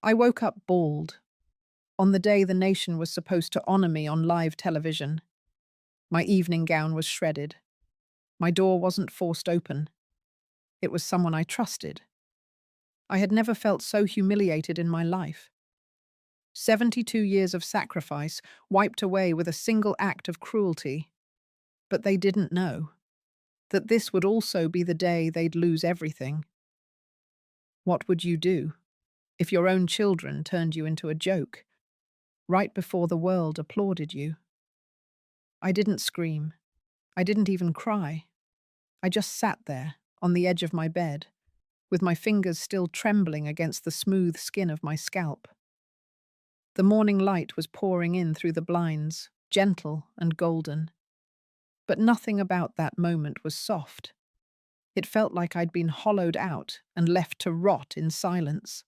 I woke up bald, on the day the nation was supposed to honor me on live television. My evening gown was shredded. My door wasn't forced open. It was someone I trusted. I had never felt so humiliated in my life. 72 years of sacrifice wiped away with a single act of cruelty. But they didn't know that this would also be the day they'd lose everything. What would you do if your own children turned you into a joke, right before the world applauded you? I didn't scream. I didn't even cry. I just sat there, on the edge of my bed, with my fingers still trembling against the smooth skin of my scalp. The morning light was pouring in through the blinds, gentle and golden. But nothing about that moment was soft. It felt like I'd been hollowed out and left to rot in silence.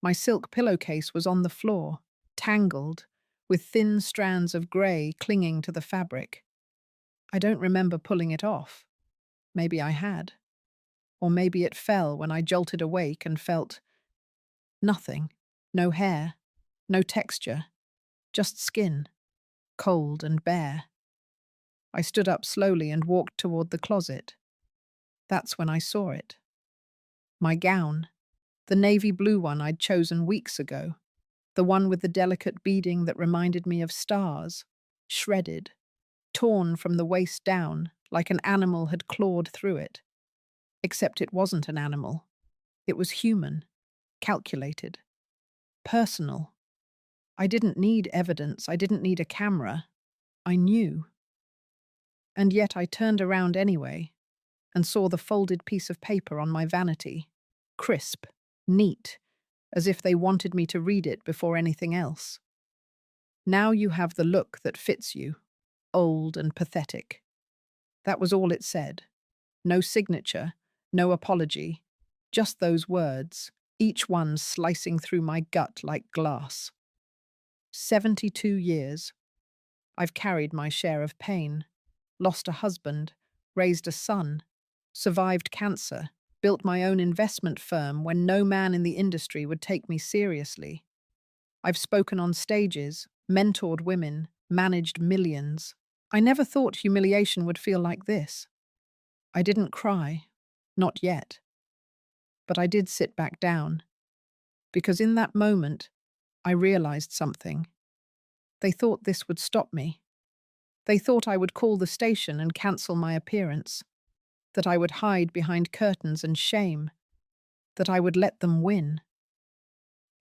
My silk pillowcase was on the floor, tangled, with thin strands of grey clinging to the fabric. I don't remember pulling it off. Maybe I had. Or maybe it fell when I jolted awake and felt nothing. No hair, no texture, just skin, cold and bare. I stood up slowly and walked toward the closet. That's when I saw it. My gown, the navy blue one I'd chosen weeks ago, the one with the delicate beading that reminded me of stars, shredded, torn from the waist down like an animal had clawed through it. Except it wasn't an animal. It was human, calculated, personal. I didn't need evidence. I didn't need a camera. I knew. And yet I turned around anyway and saw the folded piece of paper on my vanity, crisp, neat, as if they wanted me to read it before anything else. Now you have the look that fits you, old and pathetic. That was all it said. No signature, no apology, just those words, each one slicing through my gut like glass. 72 years. I've carried my share of pain, lost a husband, raised a son, survived cancer, built my own investment firm when no man in the industry would take me seriously. I've spoken on stages, mentored women, managed millions. I never thought humiliation would feel like this. I didn't cry, not yet. But I did sit back down, because in that moment, I realized something. They thought this would stop me. They thought I would call the station and cancel my appearance, that I would hide behind curtains and shame, that I would let them win.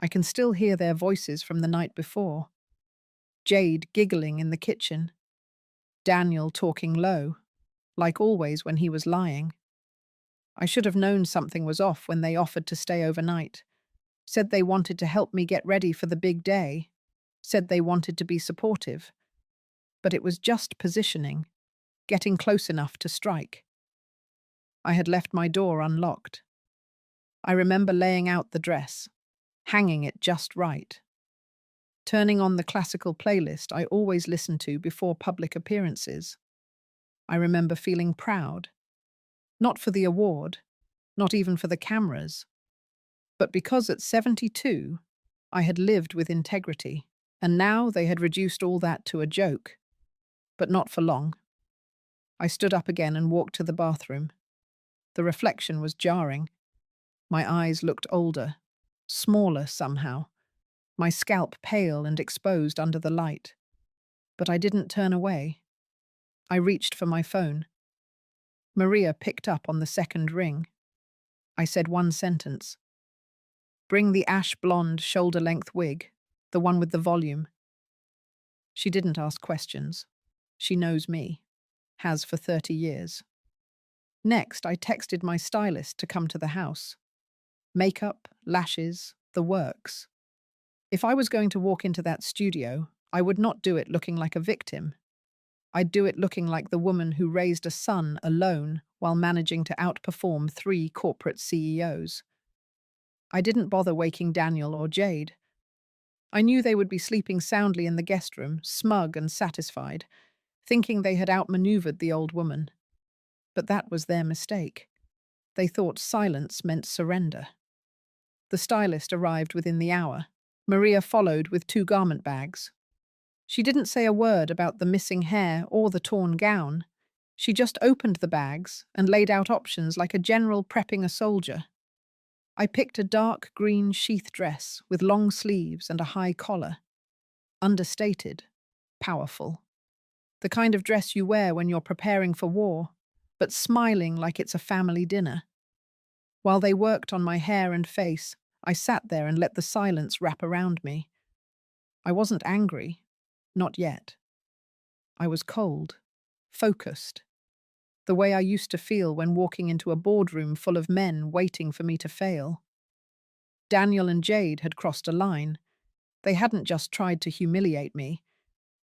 I can still hear their voices from the night before. Jade giggling in the kitchen. Daniel talking low, like always when he was lying. I should have known something was off when they offered to stay overnight. Said they wanted to help me get ready for the big day. Said they wanted to be supportive. But it was just positioning, getting close enough to strike. I had left my door unlocked. I remember laying out the dress, hanging it just right, turning on the classical playlist I always listen to before public appearances. I remember feeling proud, not for the award, not even for the cameras, but because at 72, I had lived with integrity, and now they had reduced all that to a joke. But not for long. I stood up again and walked to the bathroom. The reflection was jarring. My eyes looked older, smaller somehow, my scalp pale and exposed under the light. But I didn't turn away. I reached for my phone. Maria picked up on the second ring. I said one sentence. "Bring the ash blonde shoulder-length wig, the one with the volume." She didn't ask questions. She knows me. Has for 30 years. Next, I texted my stylist to come to the house. Makeup, lashes, the works. If I was going to walk into that studio, I would not do it looking like a victim. I'd do it looking like the woman who raised a son alone while managing to outperform 3 corporate CEOs. I didn't bother waking Daniel or Jade. I knew they would be sleeping soundly in the guest room, smug and satisfied, thinking they had outmaneuvered the old woman. But that was their mistake. They thought silence meant surrender. The stylist arrived within the hour. Maria followed with 2 garment bags. She didn't say a word about the missing hair or the torn gown. She just opened the bags and laid out options like a general prepping a soldier. I picked a dark green sheath dress with long sleeves and a high collar. Understated, powerful. The kind of dress you wear when you're preparing for war, but smiling like it's a family dinner. While they worked on my hair and face, I sat there and let the silence wrap around me. I wasn't angry. Not yet. I was cold, focused, the way I used to feel when walking into a boardroom full of men waiting for me to fail. Daniel and Jade had crossed a line. They hadn't just tried to humiliate me.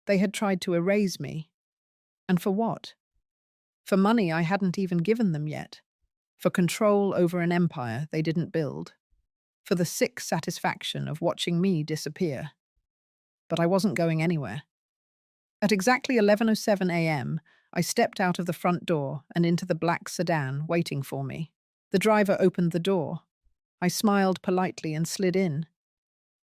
They had tried to erase me. And for what? For money I hadn't even given them yet. For control over an empire they didn't build. For the sick satisfaction of watching me disappear. But I wasn't going anywhere. At exactly 11:07 a.m., I stepped out of the front door and into the black sedan waiting for me. The driver opened the door. I smiled politely and slid in.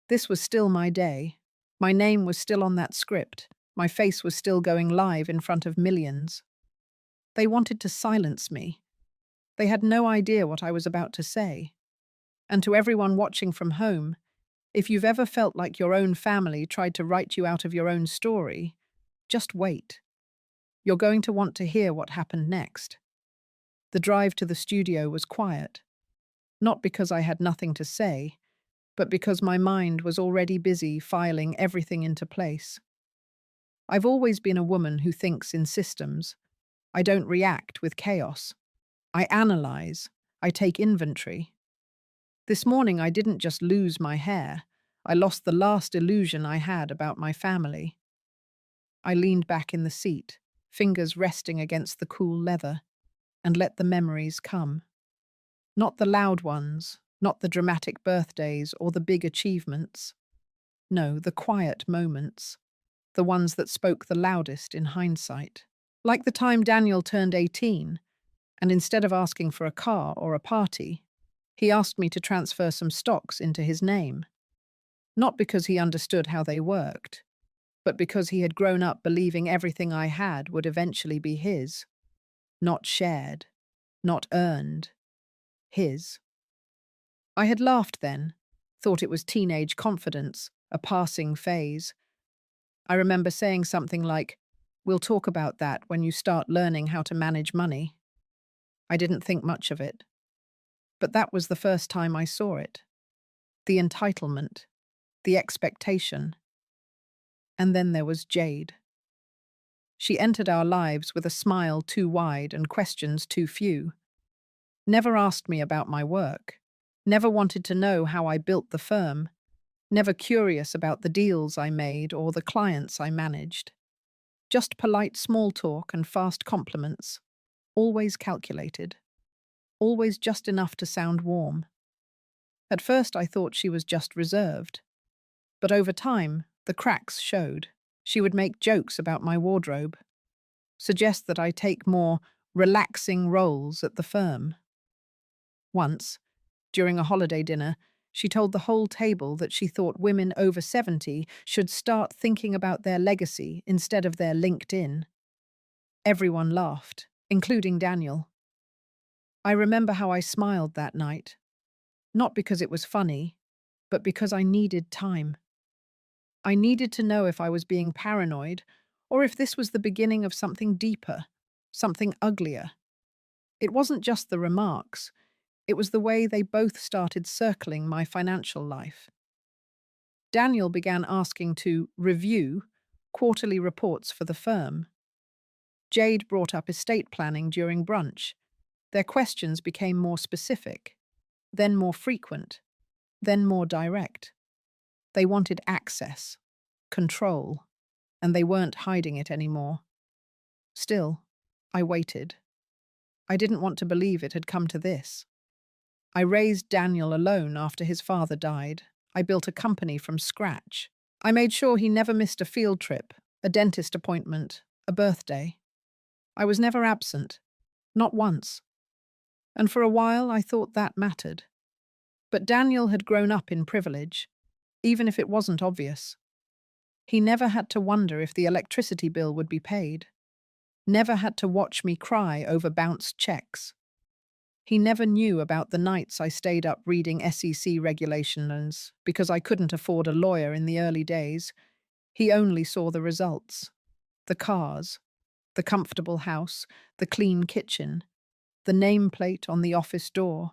This was still my day. My name was still on that script. My face was still going live in front of millions. They wanted to silence me. They had no idea what I was about to say. And to everyone watching from home, if you've ever felt like your own family tried to write you out of your own story, just wait. You're going to want to hear what happened next. The drive to the studio was quiet. Not because I had nothing to say, but because my mind was already busy filing everything into place. I've always been a woman who thinks in systems. I don't react with chaos. I analyze. I take inventory. This morning I didn't just lose my hair. I lost the last illusion I had about my family. I leaned back in the seat, fingers resting against the cool leather, and let the memories come. Not the loud ones, not the dramatic birthdays or the big achievements. No, the quiet moments, the ones that spoke the loudest in hindsight. Like the time Daniel turned 18, and instead of asking for a car or a party, he asked me to transfer some stocks into his name. Not because he understood how they worked, but because he had grown up believing everything I had would eventually be his. Not shared, not earned. His. I had laughed then, thought it was teenage confidence, a passing phase. I remember saying something like, "We'll talk about that when you start learning how to manage money." I didn't think much of it. But that was the first time I saw it. The entitlement, the expectation. And then there was Jade. She entered our lives with a smile too wide and questions too few. Never asked me about my work. Never wanted to know how I built the firm. Never curious about the deals I made or the clients I managed. Just polite small talk and fast compliments. Always calculated. Always just enough to sound warm. At first I thought she was just reserved. But over time, the cracks showed. She would make jokes about my wardrobe. Suggest that I take more relaxing roles at the firm. Once, during a holiday dinner, she told the whole table that she thought women over 70 should start thinking about their legacy instead of their LinkedIn. Everyone laughed, including Daniel. I remember how I smiled that night. Not because it was funny, but because I needed time. I needed to know if I was being paranoid or if this was the beginning of something deeper, something uglier. It wasn't just the remarks. It was the way they both started circling my financial life. Daniel began asking to review quarterly reports for the firm. Jade brought up estate planning during brunch. Their questions became more specific, then more frequent, then more direct. They wanted access, control, and they weren't hiding it anymore. Still, I waited. I didn't want to believe it had come to this. I raised Daniel alone after his father died. I built a company from scratch. I made sure he never missed a field trip, a dentist appointment, a birthday. I was never absent, not once. And for a while I thought that mattered. But Daniel had grown up in privilege, even if it wasn't obvious. He never had to wonder if the electricity bill would be paid, never had to watch me cry over bounced checks. He never knew about the nights I stayed up reading SEC regulations because I couldn't afford a lawyer in the early days. He only saw the results. The cars, the comfortable house, the clean kitchen, the nameplate on the office door.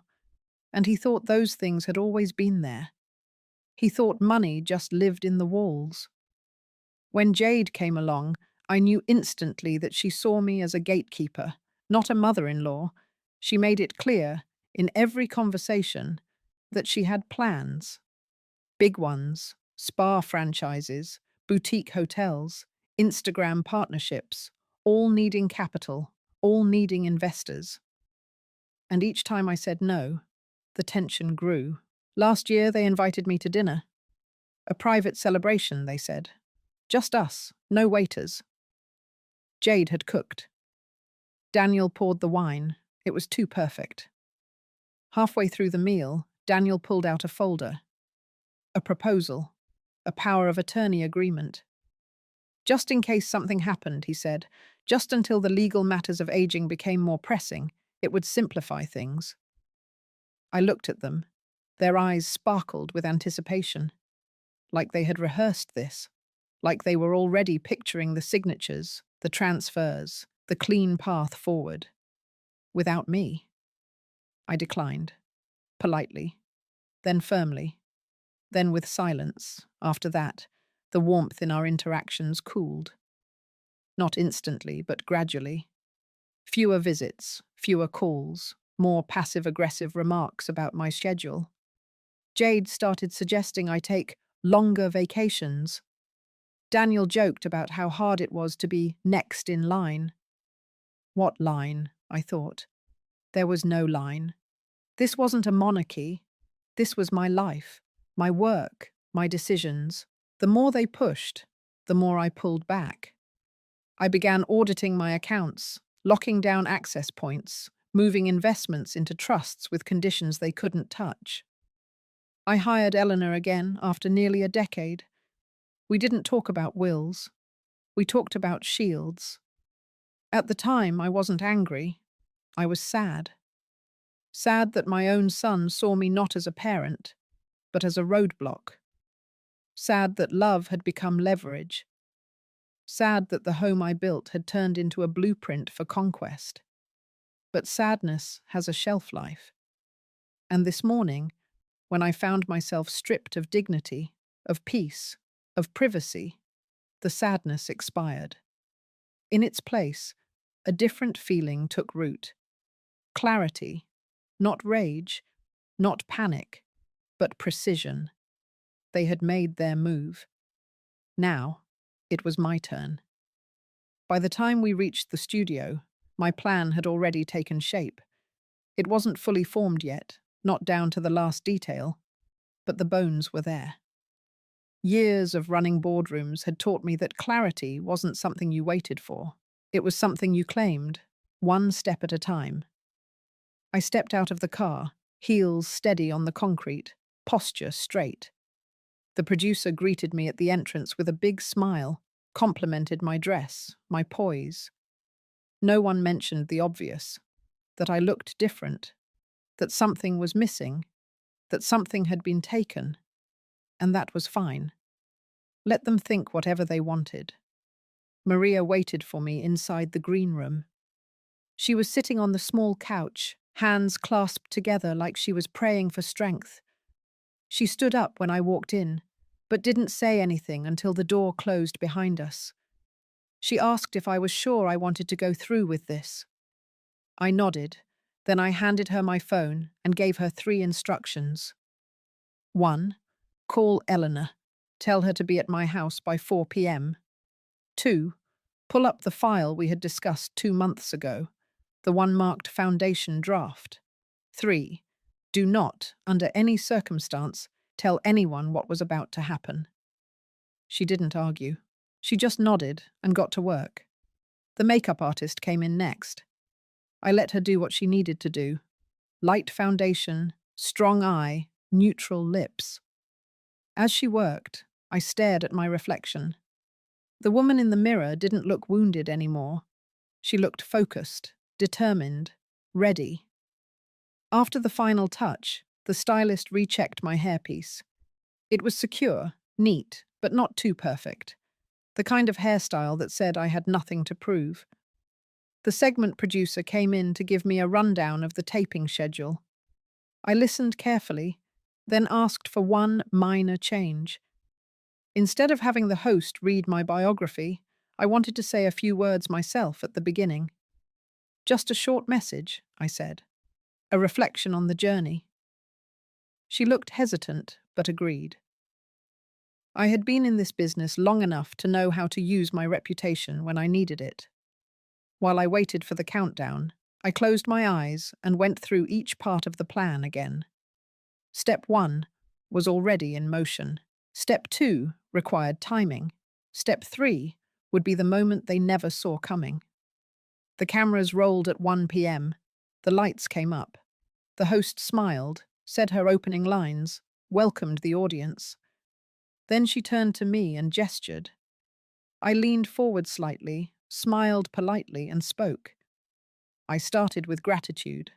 And he thought those things had always been there. He thought money just lived in the walls. When Jade came along, I knew instantly that she saw me as a gatekeeper, not a mother-in-law. She made it clear, in every conversation, that she had plans. Big ones, spa franchises, boutique hotels, Instagram partnerships, all needing capital, all needing investors. And each time I said no, the tension grew. Last year they invited me to dinner. A private celebration, they said. Just us, no waiters. Jade had cooked. Daniel poured the wine. It was too perfect. Halfway through the meal, Daniel pulled out a folder. A proposal. A power of attorney agreement. Just in case something happened, he said, just until the legal matters of aging became more pressing, it would simplify things. I looked at them. Their eyes sparkled with anticipation. Like they had rehearsed this. Like they were already picturing the signatures, the transfers, the clean path forward. Without me. I declined. Politely. Then firmly. Then with silence. After that, the warmth in our interactions cooled. Not instantly, but gradually. Fewer visits, fewer calls, more passive-aggressive remarks about my schedule. Jade started suggesting I take longer vacations. Daniel joked about how hard it was to be next in line. What line? I thought. There was no line. This wasn't a monarchy. This was my life, my work, my decisions. The more they pushed, the more I pulled back. I began auditing my accounts, locking down access points, moving investments into trusts with conditions they couldn't touch. I hired Eleanor again after nearly a decade. We didn't talk about wills. We talked about shields. At the time, I wasn't angry. I was sad. Sad that my own son saw me not as a parent, but as a roadblock. Sad that love had become leverage. Sad that the home I built had turned into a blueprint for conquest. But sadness has a shelf life. And this morning, when I found myself stripped of dignity, of peace, of privacy, the sadness expired. In its place, a different feeling took root. Clarity, not rage, not panic, but precision. They had made their move. Now, it was my turn. By the time we reached the studio, my plan had already taken shape. It wasn't fully formed yet, not down to the last detail, but the bones were there. Years of running boardrooms had taught me that clarity wasn't something you waited for. It was something you claimed, one step at a time. I stepped out of the car, heels steady on the concrete, posture straight. The producer greeted me at the entrance with a big smile, complimented my dress, my poise. No one mentioned the obvious, that I looked different, that something was missing, that something had been taken, and that was fine. Let them think whatever they wanted. Maria waited for me inside the green room. She was sitting on the small couch, hands clasped together like she was praying for strength. She stood up when I walked in, but didn't say anything until the door closed behind us. She asked if I was sure I wanted to go through with this. I nodded, then I handed her my phone and gave her 3 instructions. 1. Call Eleanor. Tell her to be at my house by 4 p.m. 2. Pull up the file we had discussed 2 months ago, the one marked Foundation Draft. 3. Do not, under any circumstance, tell anyone what was about to happen. She didn't argue. She just nodded and got to work. The makeup artist came in next. I let her do what she needed to do. Light foundation, strong eye, neutral lips. As she worked, I stared at my reflection. The woman in the mirror didn't look wounded anymore. She looked focused, determined, ready. After the final touch, the stylist rechecked my hairpiece. It was secure, neat, but not too perfect. The kind of hairstyle that said I had nothing to prove. The segment producer came in to give me a rundown of the taping schedule. I listened carefully, then asked for one minor change. Instead of having the host read my biography, I wanted to say a few words myself at the beginning. Just a short message, I said. A reflection on the journey. She looked hesitant, but agreed. I had been in this business long enough to know how to use my reputation when I needed it. While I waited for the countdown, I closed my eyes and went through each part of the plan again. Step 1 was already in motion. Step 2 required timing. Step 3 would be the moment they never saw coming. The cameras rolled at 1 p.m. The lights came up. The host smiled, said her opening lines, welcomed the audience. Then she turned to me and gestured. I leaned forward slightly, smiled politely, and spoke. I started with gratitude.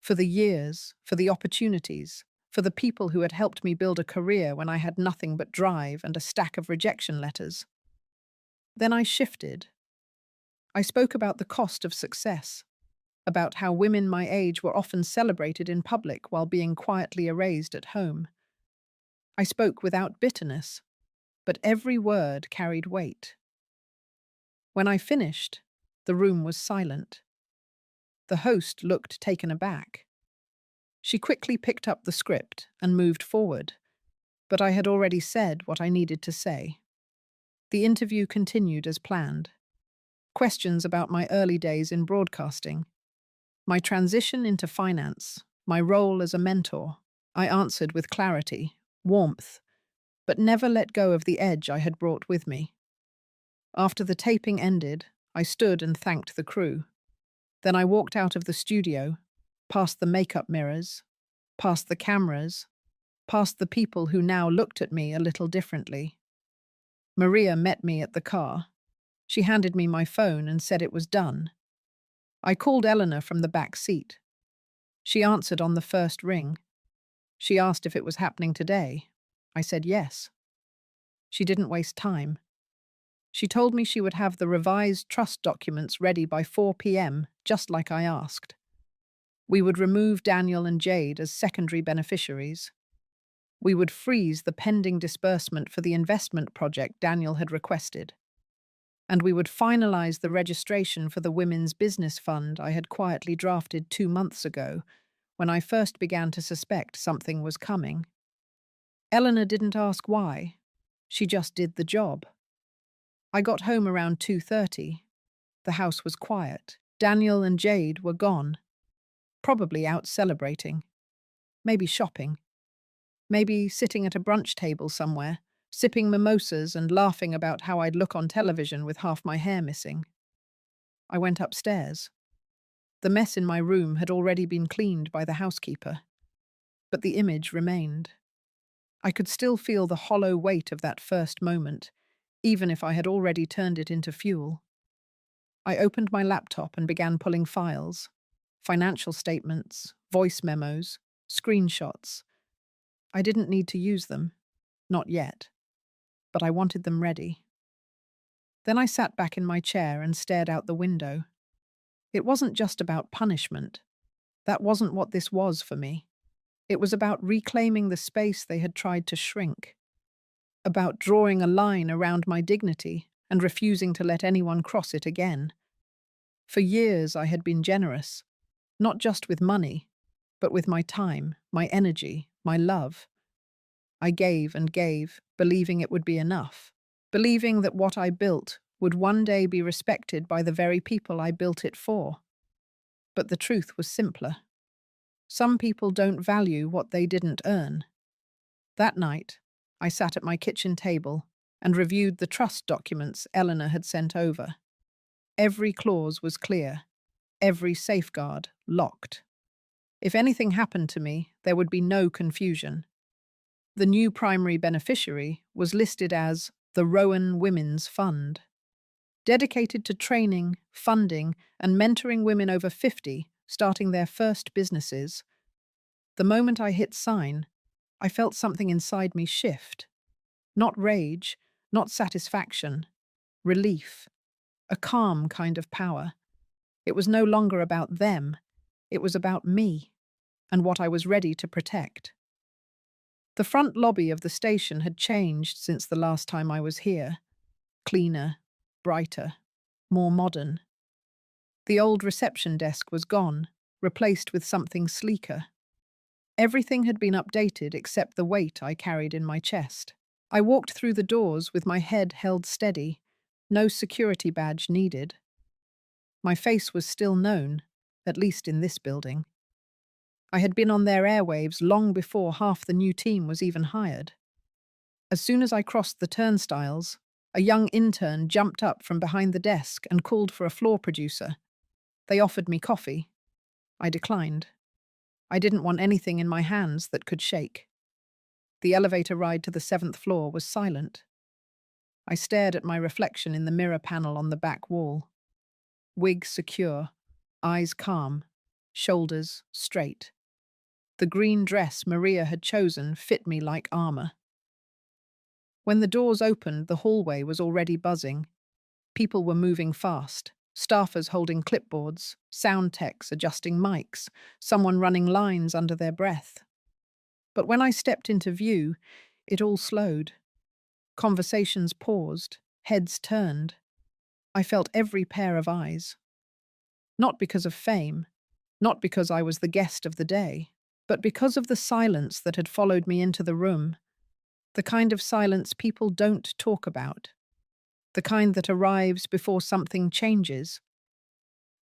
For the years, for the opportunities, for the people who had helped me build a career when I had nothing but drive and a stack of rejection letters. Then I shifted. I spoke about the cost of success, about how women my age were often celebrated in public while being quietly erased at home. I spoke without bitterness, but every word carried weight. When I finished, the room was silent. The host looked taken aback. She quickly picked up the script and moved forward, but I had already said what I needed to say. The interview continued as planned. Questions about my early days in broadcasting, my transition into finance, my role as a mentor. I answered with clarity, warmth, but never let go of the edge I had brought with me. After the taping ended, I stood and thanked the crew. Then I walked out of the studio, past the makeup mirrors, past the cameras, past the people who now looked at me a little differently. Maria met me at the car. She handed me my phone and said it was done. I called Eleanor from the back seat. She answered on the first ring. She asked if it was happening today. I said yes. She didn't waste time. She told me she would have the revised trust documents ready by 4 p.m., just like I asked. We would remove Daniel and Jade as secondary beneficiaries. We would freeze the pending disbursement for the investment project Daniel had requested. And we would finalize the registration for the Women's Business Fund I had quietly drafted 2 months ago, when I first began to suspect something was coming. Eleanor didn't ask why. She just did the job. I got home around 2:30. The house was quiet. Daniel and Jade were gone. Probably out celebrating. Maybe shopping. Maybe sitting at a brunch table somewhere, sipping mimosas and laughing about how I'd look on television with half my hair missing. I went upstairs. The mess in my room had already been cleaned by the housekeeper. But the image remained. I could still feel the hollow weight of that first moment, even if I had already turned it into fuel. I opened my laptop and began pulling files. Financial statements, voice memos, screenshots. I didn't need to use them. Not yet. But I wanted them ready. Then I sat back in my chair and stared out the window. It wasn't just about punishment. That wasn't what this was for me. It was about reclaiming the space they had tried to shrink. About drawing a line around my dignity and refusing to let anyone cross it again. For years I had been generous, not just with money, but with my time, my energy, my love. I gave and gave, believing it would be enough, believing that what I built would one day be respected by the very people I built it for. But the truth was simpler. Some people don't value what they didn't earn. That night, I sat at my kitchen table and reviewed the trust documents Eleanor had sent over. Every clause was clear, every safeguard locked. If anything happened to me, there would be no confusion. The new primary beneficiary was listed as the Rowan Women's Fund, dedicated to training, funding, and mentoring women over 50 starting their first businesses. The moment I hit sign, I felt something inside me shift. Not rage, not satisfaction, relief, a calm kind of power. It was no longer about them, it was about me and what I was ready to protect. The front lobby of the station had changed since the last time I was here. Cleaner, brighter, more modern. The old reception desk was gone, replaced with something sleeker. Everything had been updated except the weight I carried in my chest. I walked through the doors with my head held steady, no security badge needed. My face was still known, at least in this building. I had been on their airwaves long before half the new team was even hired. As soon as I crossed the turnstiles, a young intern jumped up from behind the desk and called for a floor producer. They offered me coffee. I declined. I didn't want anything in my hands that could shake. The elevator ride to the 7th floor was silent. I stared at my reflection in the mirror panel on the back wall. Wig secure, eyes calm, shoulders straight. The green dress Maria had chosen fit me like armor. When the doors opened, the hallway was already buzzing. People were moving fast, staffers holding clipboards, sound techs adjusting mics, someone running lines under their breath. But when I stepped into view, it all slowed. Conversations paused, heads turned. I felt every pair of eyes. Not because of fame, not because I was the guest of the day, but because of the silence that had followed me into the room, the kind of silence people don't talk about, the kind that arrives before something changes.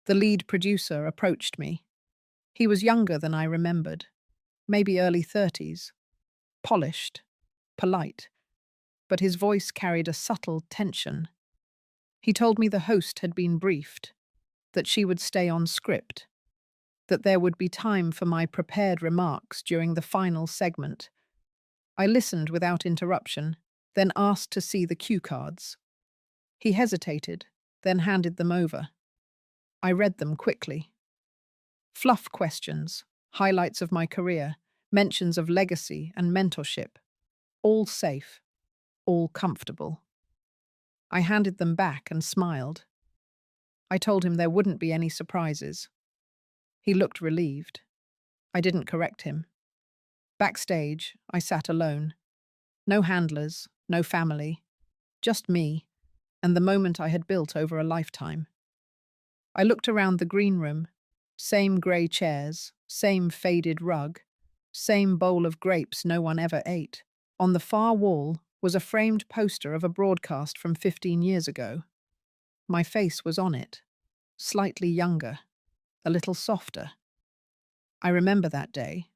The lead producer approached me. He was younger than I remembered, maybe early 30s, polished, polite, but his voice carried a subtle tension. He told me the host had been briefed, that she would stay on script, that there would be time for my prepared remarks during the final segment. I listened without interruption, then asked to see the cue cards. He hesitated, then handed them over. I read them quickly. Fluff questions, highlights of my career, mentions of legacy and mentorship. All safe, all comfortable. I handed them back and smiled. I told him there wouldn't be any surprises. He looked relieved. I didn't correct him. Backstage, I sat alone. No handlers, no family, just me, and the moment I had built over a lifetime. I looked around the green room. Same grey chairs, same faded rug, same bowl of grapes no one ever ate. On the far wall was a framed poster of a broadcast from 15 years ago. My face was on it, slightly younger, a little softer. I remember that day.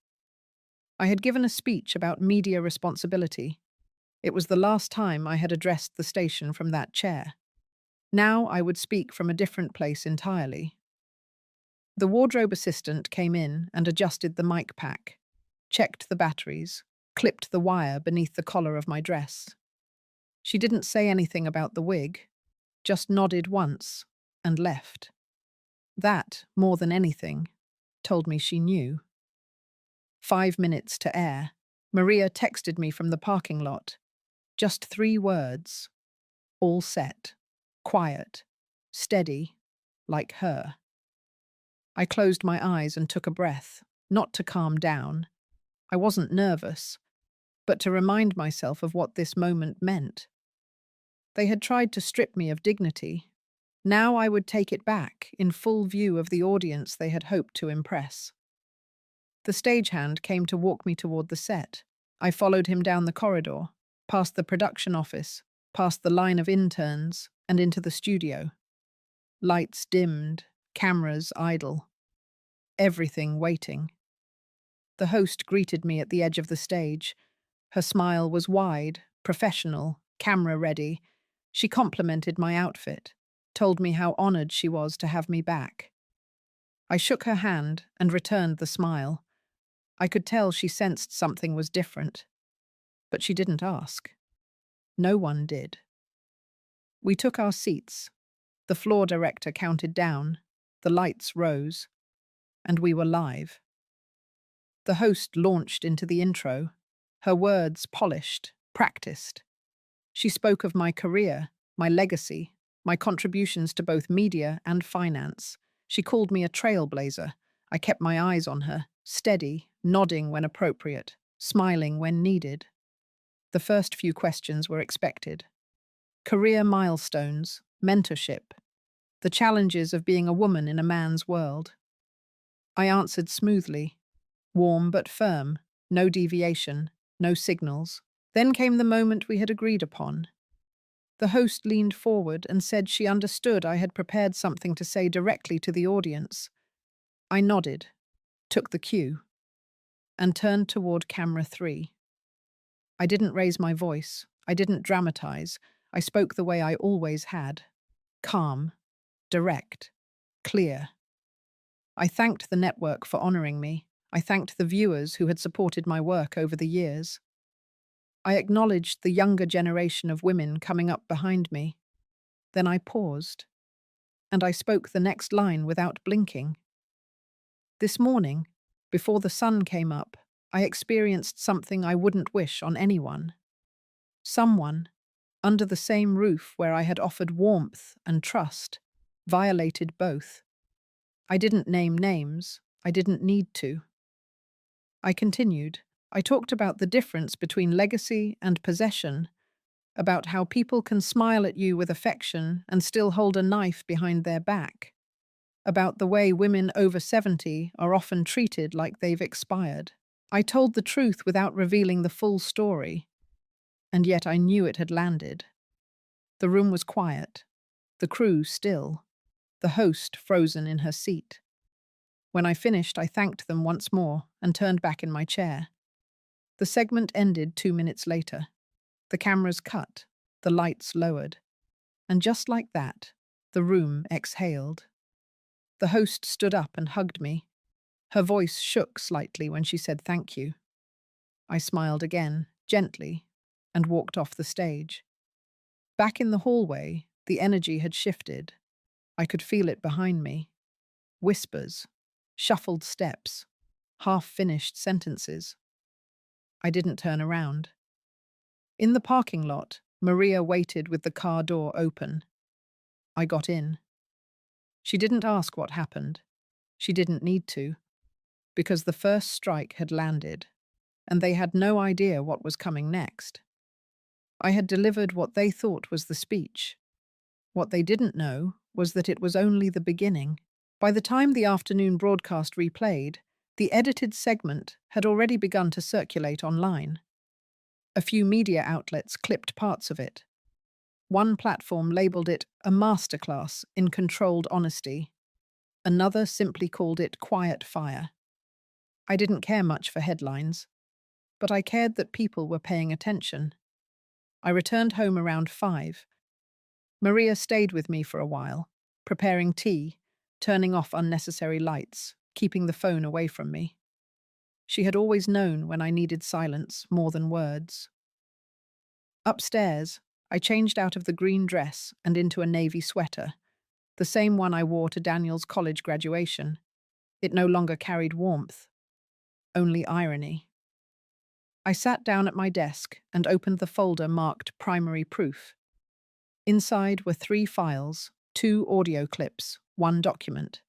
I had given a speech about media responsibility. It was the last time I had addressed the station from that chair. Now I would speak from a different place entirely. The wardrobe assistant came in and adjusted the mic pack, checked the batteries, clipped the wire beneath the collar of my dress. She didn't say anything about the wig, just nodded once and left. That, more than anything, told me she knew. 5 minutes to air. Maria texted me from the parking lot. Just 3 words. All set. Quiet. Steady. Like her. I closed my eyes and took a breath, not to calm down. I wasn't nervous, but to remind myself of what this moment meant. They had tried to strip me of dignity. Now I would take it back, in full view of the audience they had hoped to impress. The stagehand came to walk me toward the set. I followed him down the corridor, past the production office, past the line of interns, and into the studio. Lights dimmed, cameras idle. Everything waiting. The host greeted me at the edge of the stage. Her smile was wide, professional, camera-ready. She complimented my outfit, told me how honored she was to have me back. I shook her hand and returned the smile. I could tell she sensed something was different, but she didn't ask. No one did. We took our seats. The floor director counted down, the lights rose, and we were live. The host launched into the intro, her words polished, practiced. She spoke of my career, my legacy, my contributions to both media and finance. She called me a trailblazer. I kept my eyes on her, steady, nodding when appropriate, smiling when needed. The first few questions were expected. Career milestones, mentorship, the challenges of being a woman in a man's world. I answered smoothly, warm but firm, no deviation, no signals. Then came the moment we had agreed upon. The host leaned forward and said she understood I had prepared something to say directly to the audience. I nodded, took the cue, and turned toward camera 3. I didn't raise my voice. I didn't dramatize. I spoke the way I always had. Calm, direct, clear. I thanked the network for honoring me. I thanked the viewers who had supported my work over the years. I acknowledged the younger generation of women coming up behind me. Then I paused, and I spoke the next line without blinking. This morning, before the sun came up, I experienced something I wouldn't wish on anyone. Someone, under the same roof where I had offered warmth and trust, violated both. I didn't name names. I didn't need to. I continued. I talked about the difference between legacy and possession, about how people can smile at you with affection and still hold a knife behind their back, about the way women over 70 are often treated like they've expired. I told the truth without revealing the full story, and yet I knew it had landed. The room was quiet, the crew still, the host frozen in her seat. When I finished, I thanked them once more and turned back in my chair. The segment ended 2 minutes later. The cameras cut, the lights lowered, and just like that, the room exhaled. The host stood up and hugged me. Her voice shook slightly when she said thank you. I smiled again, gently, and walked off the stage. Back in the hallway, the energy had shifted. I could feel it behind me. Whispers, shuffled steps, half-finished sentences. I didn't turn around. In the parking lot, Maria waited with the car door open. I got in. She didn't ask what happened. She didn't need to, because the first strike had landed, and they had no idea what was coming next. I had delivered what they thought was the speech. What they didn't know was that it was only the beginning. By the time the afternoon broadcast replayed, the edited segment had already begun to circulate online. A few media outlets clipped parts of it. One platform labeled it a masterclass in controlled honesty. Another simply called it quiet fire. I didn't care much for headlines, but I cared that people were paying attention. I returned home around 5. Maria stayed with me for a while, preparing tea, turning off unnecessary lights, keeping the phone away from me. She had always known when I needed silence more than words. Upstairs, I changed out of the green dress and into a navy sweater, the same one I wore to Daniel's college graduation. It no longer carried warmth, only irony. I sat down at my desk and opened the folder marked Primary Proof. Inside were 3 files, 2 audio clips, 1 document.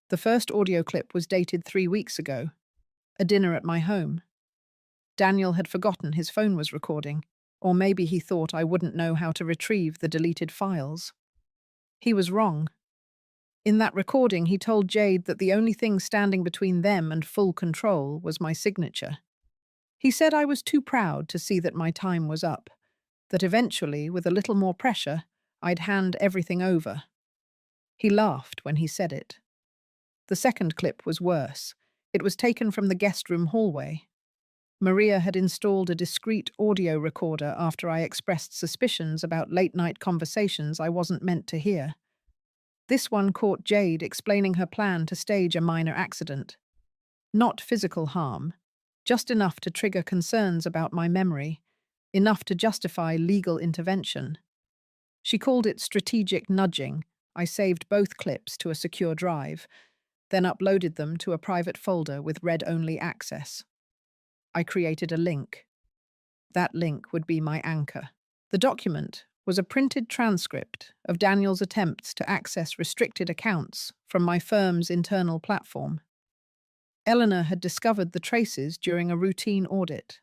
The first audio clip was dated 3 weeks ago, a dinner at my home. Daniel had forgotten his phone was recording, or maybe he thought I wouldn't know how to retrieve the deleted files. He was wrong. In that recording, he told Jade that the only thing standing between them and full control was my signature. He said I was too proud to see that my time was up, that eventually, with a little more pressure, I'd hand everything over. He laughed when he said it. The second clip was worse. It was taken from the guest room hallway. Maria had installed a discreet audio recorder after I expressed suspicions about late-night conversations I wasn't meant to hear. This one caught Jade explaining her plan to stage a minor accident. Not physical harm, just enough to trigger concerns about my memory, enough to justify legal intervention. She called it strategic nudging. I saved both clips to a secure drive, then uploaded them to a private folder with read-only access. I created a link. That link would be my anchor. The document was a printed transcript of Daniel's attempts to access restricted accounts from my firm's internal platform. Eleanor had discovered the traces during a routine audit.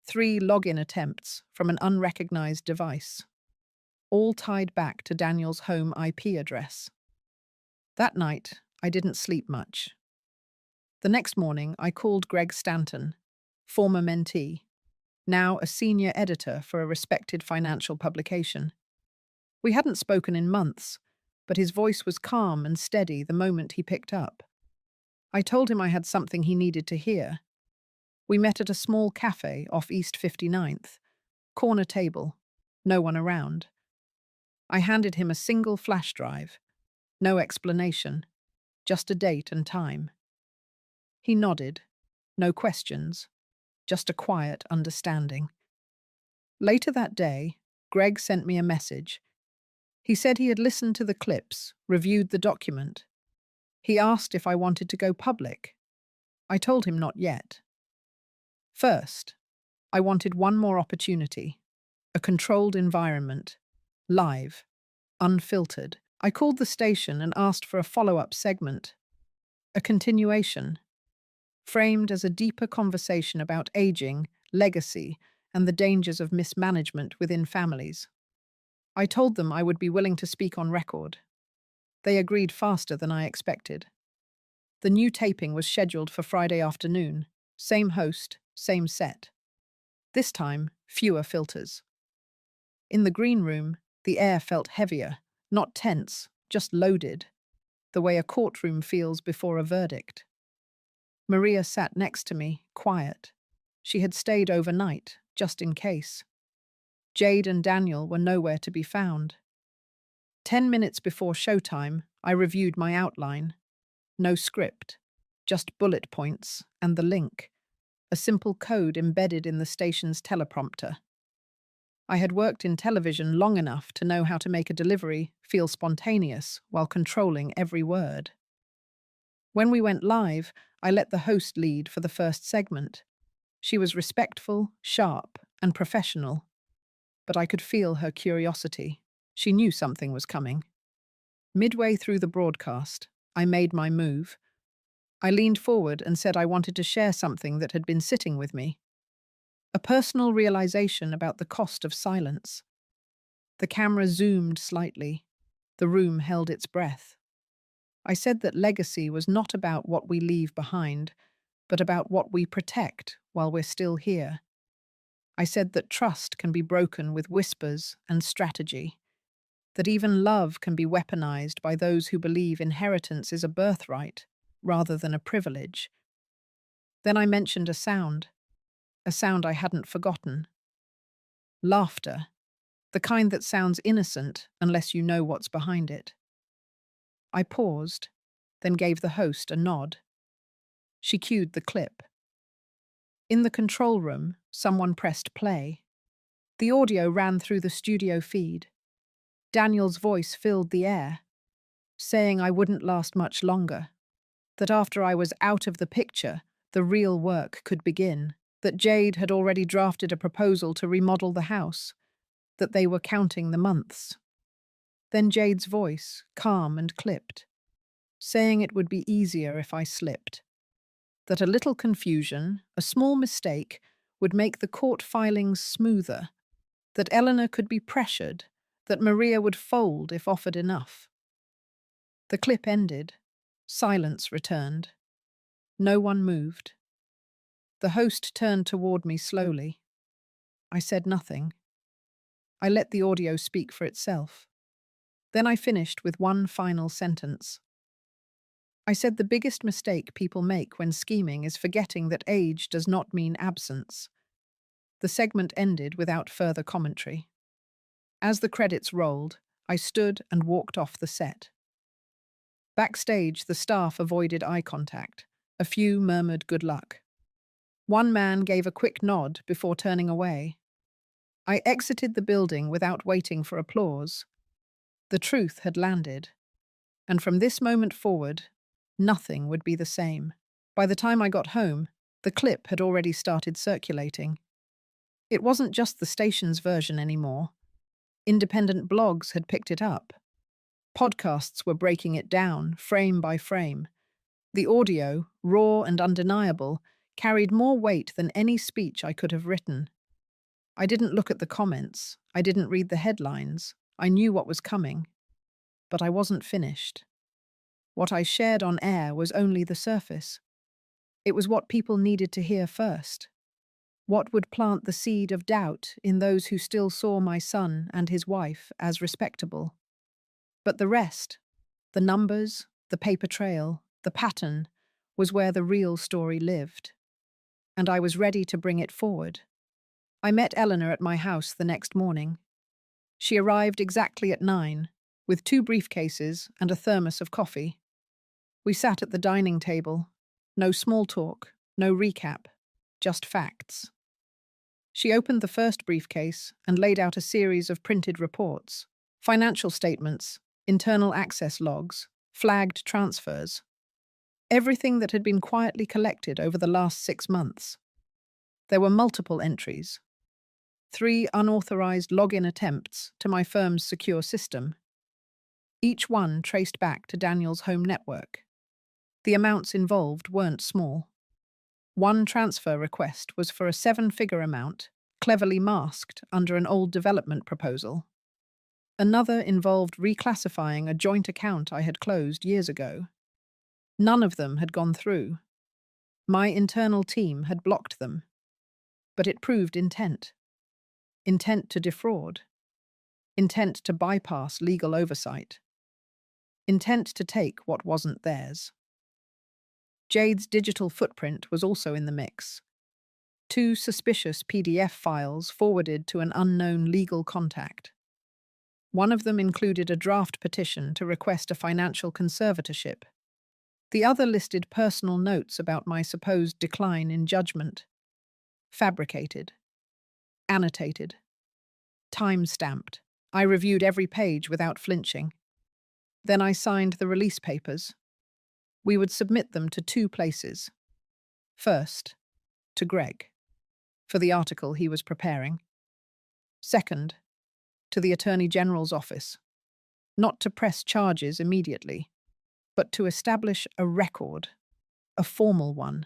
3 login attempts from an unrecognized device, all tied back to Daniel's home IP address. That night, I didn't sleep much. The next morning, I called Greg Stanton, former mentee, now a senior editor for a respected financial publication. We hadn't spoken in months, but his voice was calm and steady the moment he picked up. I told him I had something he needed to hear. We met at a small cafe off East 59th, corner table, no one around. I handed him a single flash drive, no explanation, just a date and time. He nodded, no questions, just a quiet understanding. Later that day, Greg sent me a message. He said he had listened to the clips, reviewed the document. He asked if I wanted to go public. I told him not yet. First, I wanted one more opportunity, a controlled environment, live, unfiltered. I called the station and asked for a follow-up segment, a continuation, framed as a deeper conversation about aging, legacy, and the dangers of mismanagement within families. I told them I would be willing to speak on record. They agreed faster than I expected. The new taping was scheduled for Friday afternoon, same host, same set. This time, fewer filters. In the green room, the air felt heavier, not tense, just loaded, the way a courtroom feels before a verdict. Maria sat next to me, quiet. She had stayed overnight, just in case. Jade and Daniel were nowhere to be found. 10 minutes before showtime, I reviewed my outline. No script, just bullet points and the link, a simple code embedded in the station's teleprompter. I had worked in television long enough to know how to make a delivery feel spontaneous while controlling every word. When we went live, I let the host lead for the first segment. She was respectful, sharp, and professional, but I could feel her curiosity. She knew something was coming. Midway through the broadcast, I made my move. I leaned forward and said I wanted to share something that had been sitting with me. A personal realization about the cost of silence. The camera zoomed slightly. The room held its breath. I said that legacy was not about what we leave behind, but about what we protect while we're still here. I said that trust can be broken with whispers and strategy, that even love can be weaponized by those who believe inheritance is a birthright rather than a privilege. Then I mentioned a sound I hadn't forgotten. Laughter, the kind that sounds innocent unless you know what's behind it. I paused, then gave the host a nod. She cued the clip. In the control room, someone pressed play. The audio ran through the studio feed. Daniel's voice filled the air, saying I wouldn't last much longer, that after I was out of the picture, the real work could begin, that Jade had already drafted a proposal to remodel the house, that they were counting the months. Then Jade's voice, calm and clipped, saying it would be easier if I slipped, that a little confusion, a small mistake, would make the court filings smoother, that Eleanor could be pressured, that Maria would fold if offered enough. The clip ended. Silence returned. No one moved. The host turned toward me slowly. I said nothing. I let the audio speak for itself. Then I finished with one final sentence. I said the biggest mistake people make when scheming is forgetting that age does not mean absence. The segment ended without further commentary. As the credits rolled, I stood and walked off the set. Backstage, the staff avoided eye contact. A few murmured good luck. One man gave a quick nod before turning away. I exited the building without waiting for applause. The truth had landed, and from this moment forward, nothing would be the same. By the time I got home, the clip had already started circulating. It wasn't just the station's version anymore. Independent blogs had picked it up. Podcasts were breaking it down, frame by frame. The audio, raw and undeniable, carried more weight than any speech I could have written. I didn't look at the comments. I didn't read the headlines. I knew what was coming. But I wasn't finished. What I shared on air was only the surface. It was what people needed to hear first. What would plant the seed of doubt in those who still saw my son and his wife as respectable. But the rest, the numbers, the paper trail, the pattern, was where the real story lived. And I was ready to bring it forward. I met Eleanor at my house the next morning. She arrived exactly at 9, with 2 briefcases and a thermos of coffee. We sat at the dining table. No small talk, no recap, just facts. She opened the first briefcase and laid out a series of printed reports, financial statements, internal access logs, flagged transfers. Everything that had been quietly collected over the last 6 months. There were multiple entries. 3 unauthorized login attempts to my firm's secure system. Each one traced back to Daniel's home network. The amounts involved weren't small. One transfer request was for a 7-figure amount, cleverly masked under an old development proposal. Another involved reclassifying a joint account I had closed years ago. None of them had gone through. My internal team had blocked them. But it proved intent. Intent to defraud. Intent to bypass legal oversight. Intent to take what wasn't theirs. Jade's digital footprint was also in the mix. 2 suspicious PDF files forwarded to an unknown legal contact. One of them included a draft petition to request a financial conservatorship. The other listed personal notes about my supposed decline in judgment. Fabricated. Annotated. Time-stamped. I reviewed every page without flinching. Then I signed the release papers. We would submit them to 2 places. First, to Greg, for the article he was preparing. Second, to the Attorney General's office, not to press charges immediately, but to establish a record, a formal one.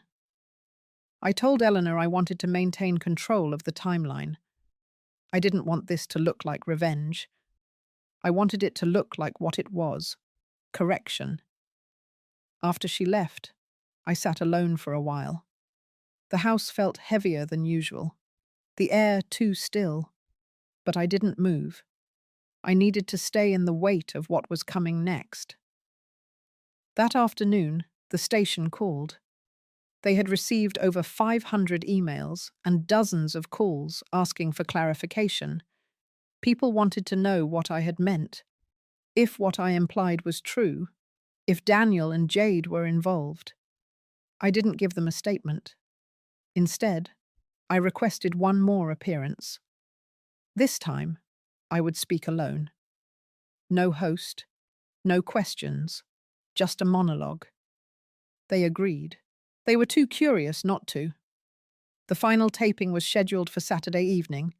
I told Eleanor I wanted to maintain control of the timeline. I didn't want this to look like revenge. I wanted it to look like what it was, correction. After she left, I sat alone for a while. The house felt heavier than usual, the air too still, but I didn't move. I needed to stay in the weight of what was coming next. That afternoon, the station called. They had received over 500 emails and dozens of calls asking for clarification. People wanted to know what I had meant, if what I implied was true, if Daniel and Jade were involved. I didn't give them a statement. Instead, I requested one more appearance. This time, I would speak alone. No host, no questions, just a monologue. They agreed. They were too curious not to. The final taping was scheduled for Saturday evening,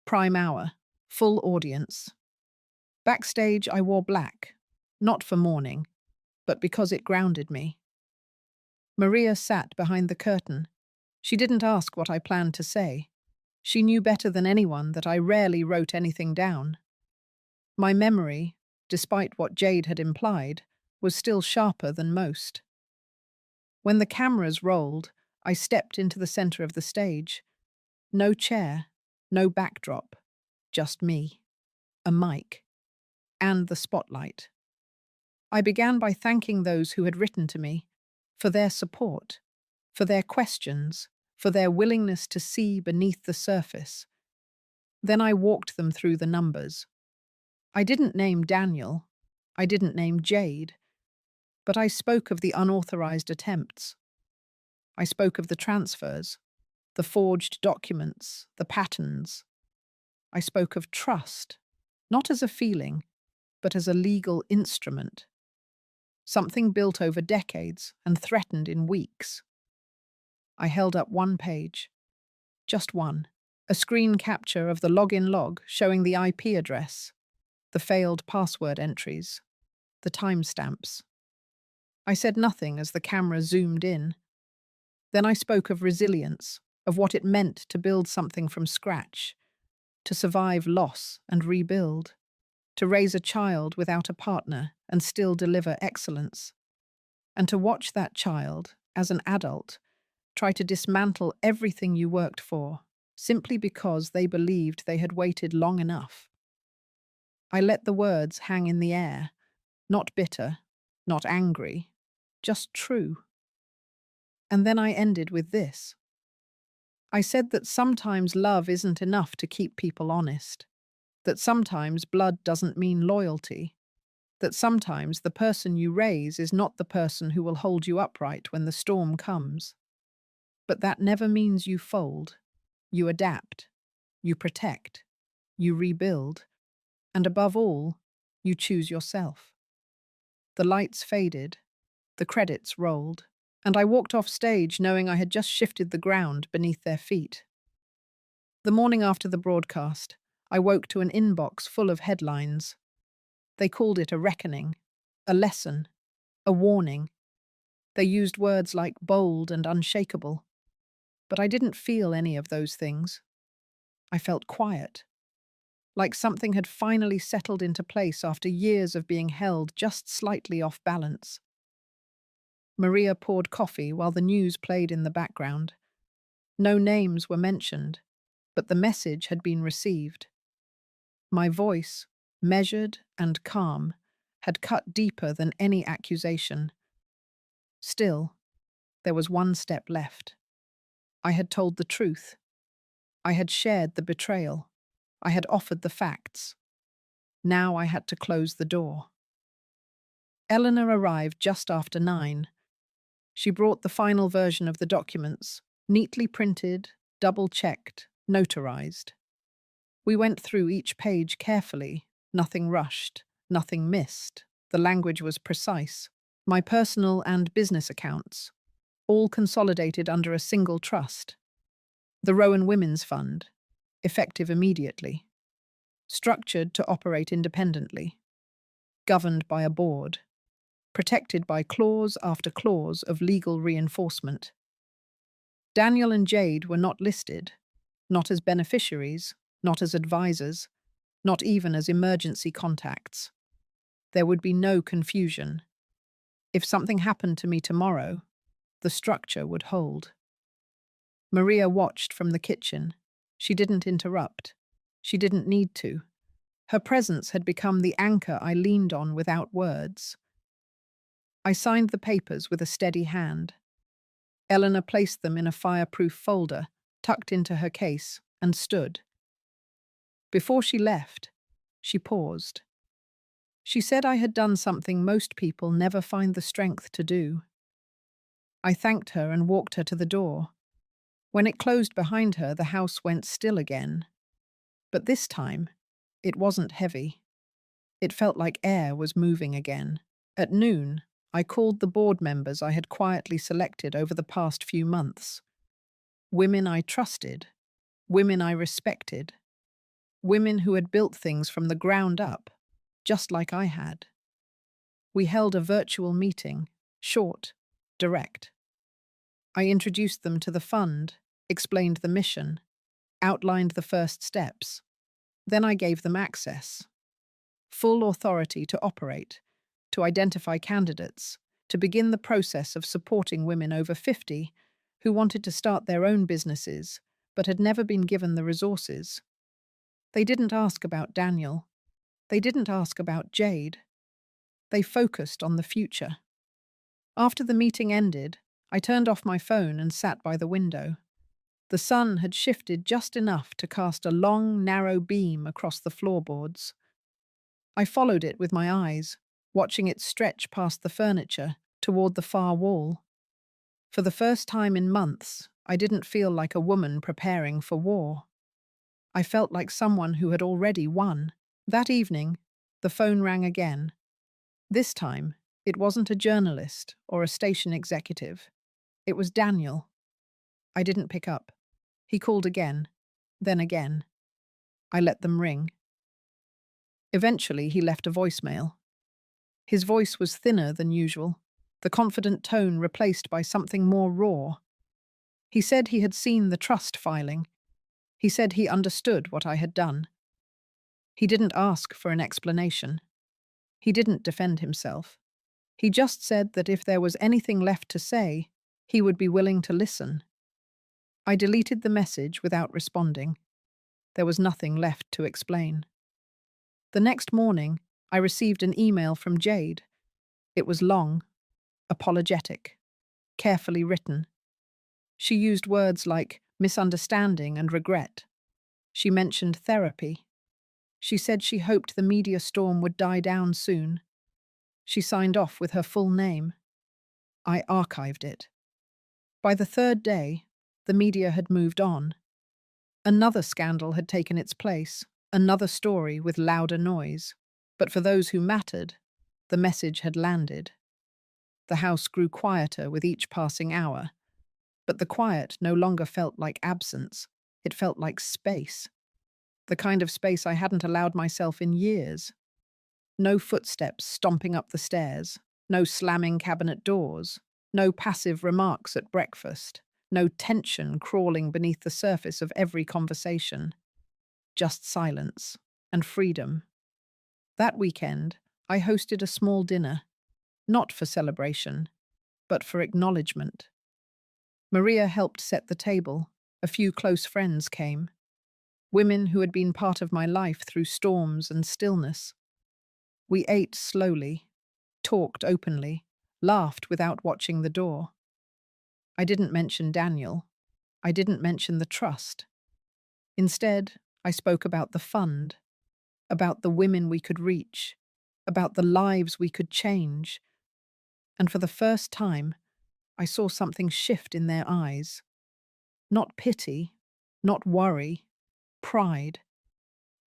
prime hour, full audience. Backstage, I wore black, not for mourning, but because it grounded me. Maria sat behind the curtain. She didn't ask what I planned to say. She knew better than anyone that I rarely wrote anything down. My memory, despite what Jade had implied, was still sharper than most. When the cameras rolled, I stepped into the center of the stage. No chair, no backdrop, just me, a mic, and the spotlight. I began by thanking those who had written to me, for their support, for their questions, for their willingness to see beneath the surface. Then I walked them through the numbers. I didn't name Daniel. I didn't name Jade. But I spoke of the unauthorized attempts. I spoke of the transfers, the forged documents, the patterns. I spoke of trust, not as a feeling, but as a legal instrument, something built over decades and threatened in weeks. I held up one page, just one, a screen capture of the login log showing the IP address, the failed password entries, the timestamps. I said nothing as the camera zoomed in. Then I spoke of resilience, of what it meant to build something from scratch, to survive loss and rebuild, to raise a child without a partner and still deliver excellence, and to watch that child, as an adult, try to dismantle everything you worked for, simply because they believed they had waited long enough. I let the words hang in the air, not bitter, not angry, just true. And then I ended with this. I said that sometimes love isn't enough to keep people honest, that sometimes blood doesn't mean loyalty, that sometimes the person you raise is not the person who will hold you upright when the storm comes. But that never means you fold. You adapt, you protect, you rebuild, and above all, you choose yourself. The lights faded, the credits rolled, and I walked off stage knowing I had just shifted the ground beneath their feet. The morning after the broadcast, I woke to an inbox full of headlines. They called it a reckoning, a lesson, a warning. They used words like bold and unshakable. But I didn't feel any of those things. I felt quiet, like something had finally settled into place after years of being held just slightly off balance. Maria poured coffee while the news played in the background. No names were mentioned, but the message had been received. My voice, measured and calm, had cut deeper than any accusation. Still, there was one step left. I had told the truth. I had shared the betrayal. I had offered the facts. Now I had to close the door. Eleanor arrived just after 9. She brought the final version of the documents, neatly printed, double-checked, notarized. We went through each page carefully, nothing rushed, nothing missed. The language was precise. My personal and business accounts, all consolidated under a single trust. The Rowan Women's Fund, effective immediately. Structured to operate independently. Governed by a board. Protected by clause after clause of legal reinforcement. Daniel and Jade were not listed, not as beneficiaries, not as advisors, not even as emergency contacts. There would be no confusion. If something happened to me tomorrow, the structure would hold. Maria watched from the kitchen. She didn't interrupt. She didn't need to. Her presence had become the anchor I leaned on without words. I signed the papers with a steady hand. Eleanor placed them in a fireproof folder, tucked into her case, and stood. Before she left, she paused. She said I had done something most people never find the strength to do. I thanked her and walked her to the door. When it closed behind her, the house went still again. But this time, it wasn't heavy. It felt like air was moving again. At noon, I called the board members I had quietly selected over the past few months. Women I trusted, women I respected, women who had built things from the ground up, just like I had. We held a virtual meeting, short, direct. I introduced them to the fund, explained the mission, outlined the first steps. Then I gave them access. Full authority to operate, to identify candidates, to begin the process of supporting women over 50 who wanted to start their own businesses but had never been given the resources. They didn't ask about Daniel. They didn't ask about Jade. They focused on the future. After the meeting ended, I turned off my phone and sat by the window. The sun had shifted just enough to cast a long, narrow beam across the floorboards. I followed it with my eyes, watching it stretch past the furniture toward the far wall. For the first time in months, I didn't feel like a woman preparing for war. I felt like someone who had already won. That evening, the phone rang again. This time, it wasn't a journalist or a station executive. It was Daniel. I didn't pick up. He called again, then again. I let them ring. Eventually, he left a voicemail. His voice was thinner than usual, the confident tone replaced by something more raw. He said he had seen the trust filing. He said he understood what I had done. He didn't ask for an explanation. He didn't defend himself. He just said that if there was anything left to say, he would be willing to listen. I deleted the message without responding. There was nothing left to explain. The next morning, I received an email from Jade. It was long, apologetic, carefully written. She used words like misunderstanding and regret. She mentioned therapy. She said she hoped the media storm would die down soon. She signed off with her full name. I archived it. By the third day, the media had moved on. Another scandal had taken its place, another story with louder noise. But for those who mattered, the message had landed. The house grew quieter with each passing hour. But the quiet no longer felt like absence. It felt like space. The kind of space I hadn't allowed myself in years. No footsteps stomping up the stairs. No slamming cabinet doors. No passive remarks at breakfast. No tension crawling beneath the surface of every conversation. Just silence and freedom. That weekend, I hosted a small dinner. Not for celebration, but for acknowledgement. Maria helped set the table. A few close friends came. Women who had been part of my life through storms and stillness. We ate slowly, talked openly, laughed without watching the door. I didn't mention Daniel. I didn't mention the trust. Instead, I spoke about the fund, about the women we could reach, about the lives we could change. And for the first time, I saw something shift in their eyes. Not pity, not worry, pride.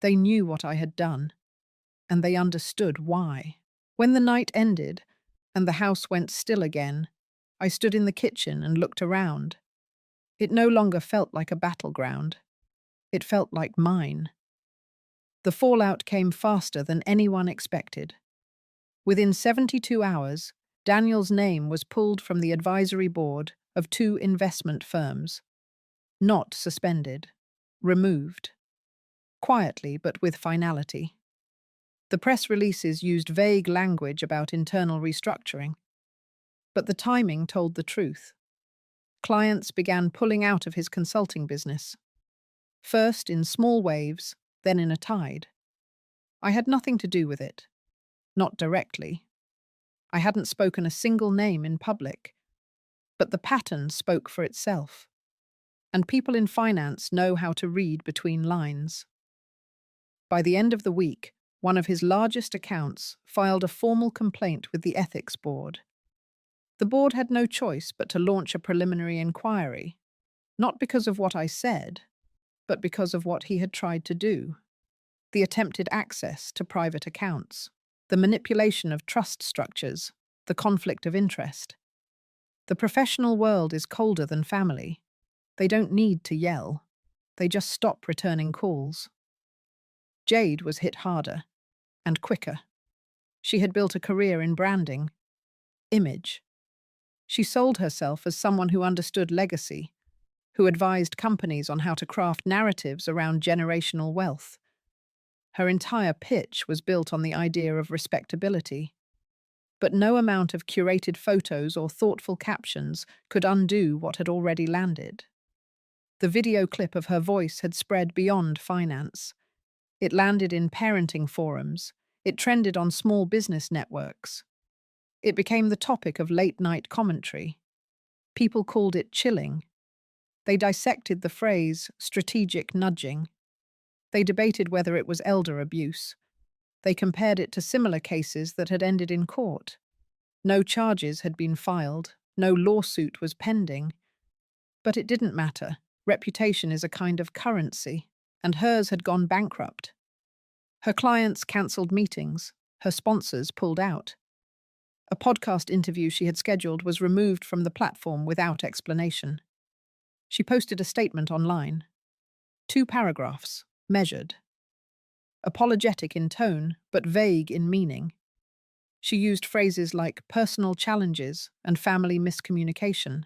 They knew what I had done, and they understood why. When the night ended, and the house went still again, I stood in the kitchen and looked around. It no longer felt like a battleground. It felt like mine. The fallout came faster than anyone expected. Within 72 hours, Daniel's name was pulled from the advisory board of 2 investment firms. Not suspended. Removed. Quietly, but with finality. The press releases used vague language about internal restructuring. But the timing told the truth. Clients began pulling out of his consulting business. First in small waves, then in a tide. I had nothing to do with it. Not directly. I hadn't spoken a single name in public. But the pattern spoke for itself. And people in finance know how to read between lines. By the end of the week, one of his largest accounts filed a formal complaint with the ethics board. The board had no choice but to launch a preliminary inquiry, not because of what I said, but because of what he had tried to do. The attempted access to private accounts, the manipulation of trust structures, the conflict of interest. The professional world is colder than family. They don't need to yell. They just stop returning calls. Jade was hit harder and quicker. She had built a career in branding, image. She sold herself as someone who understood legacy, who advised companies on how to craft narratives around generational wealth. Her entire pitch was built on the idea of respectability. But no amount of curated photos or thoughtful captions could undo what had already landed. The video clip of her voice had spread beyond finance. It landed in parenting forums. It trended on small business networks. It became the topic of late-night commentary. People called it chilling. They dissected the phrase strategic nudging. They debated whether it was elder abuse. They compared it to similar cases that had ended in court. No charges had been filed, no lawsuit was pending. But it didn't matter. Reputation is a kind of currency, and hers had gone bankrupt. Her clients cancelled meetings, her sponsors pulled out. A podcast interview she had scheduled was removed from the platform without explanation. She posted a statement online. 2 paragraphs, measured. Apologetic in tone, but vague in meaning. She used phrases like personal challenges and family miscommunication.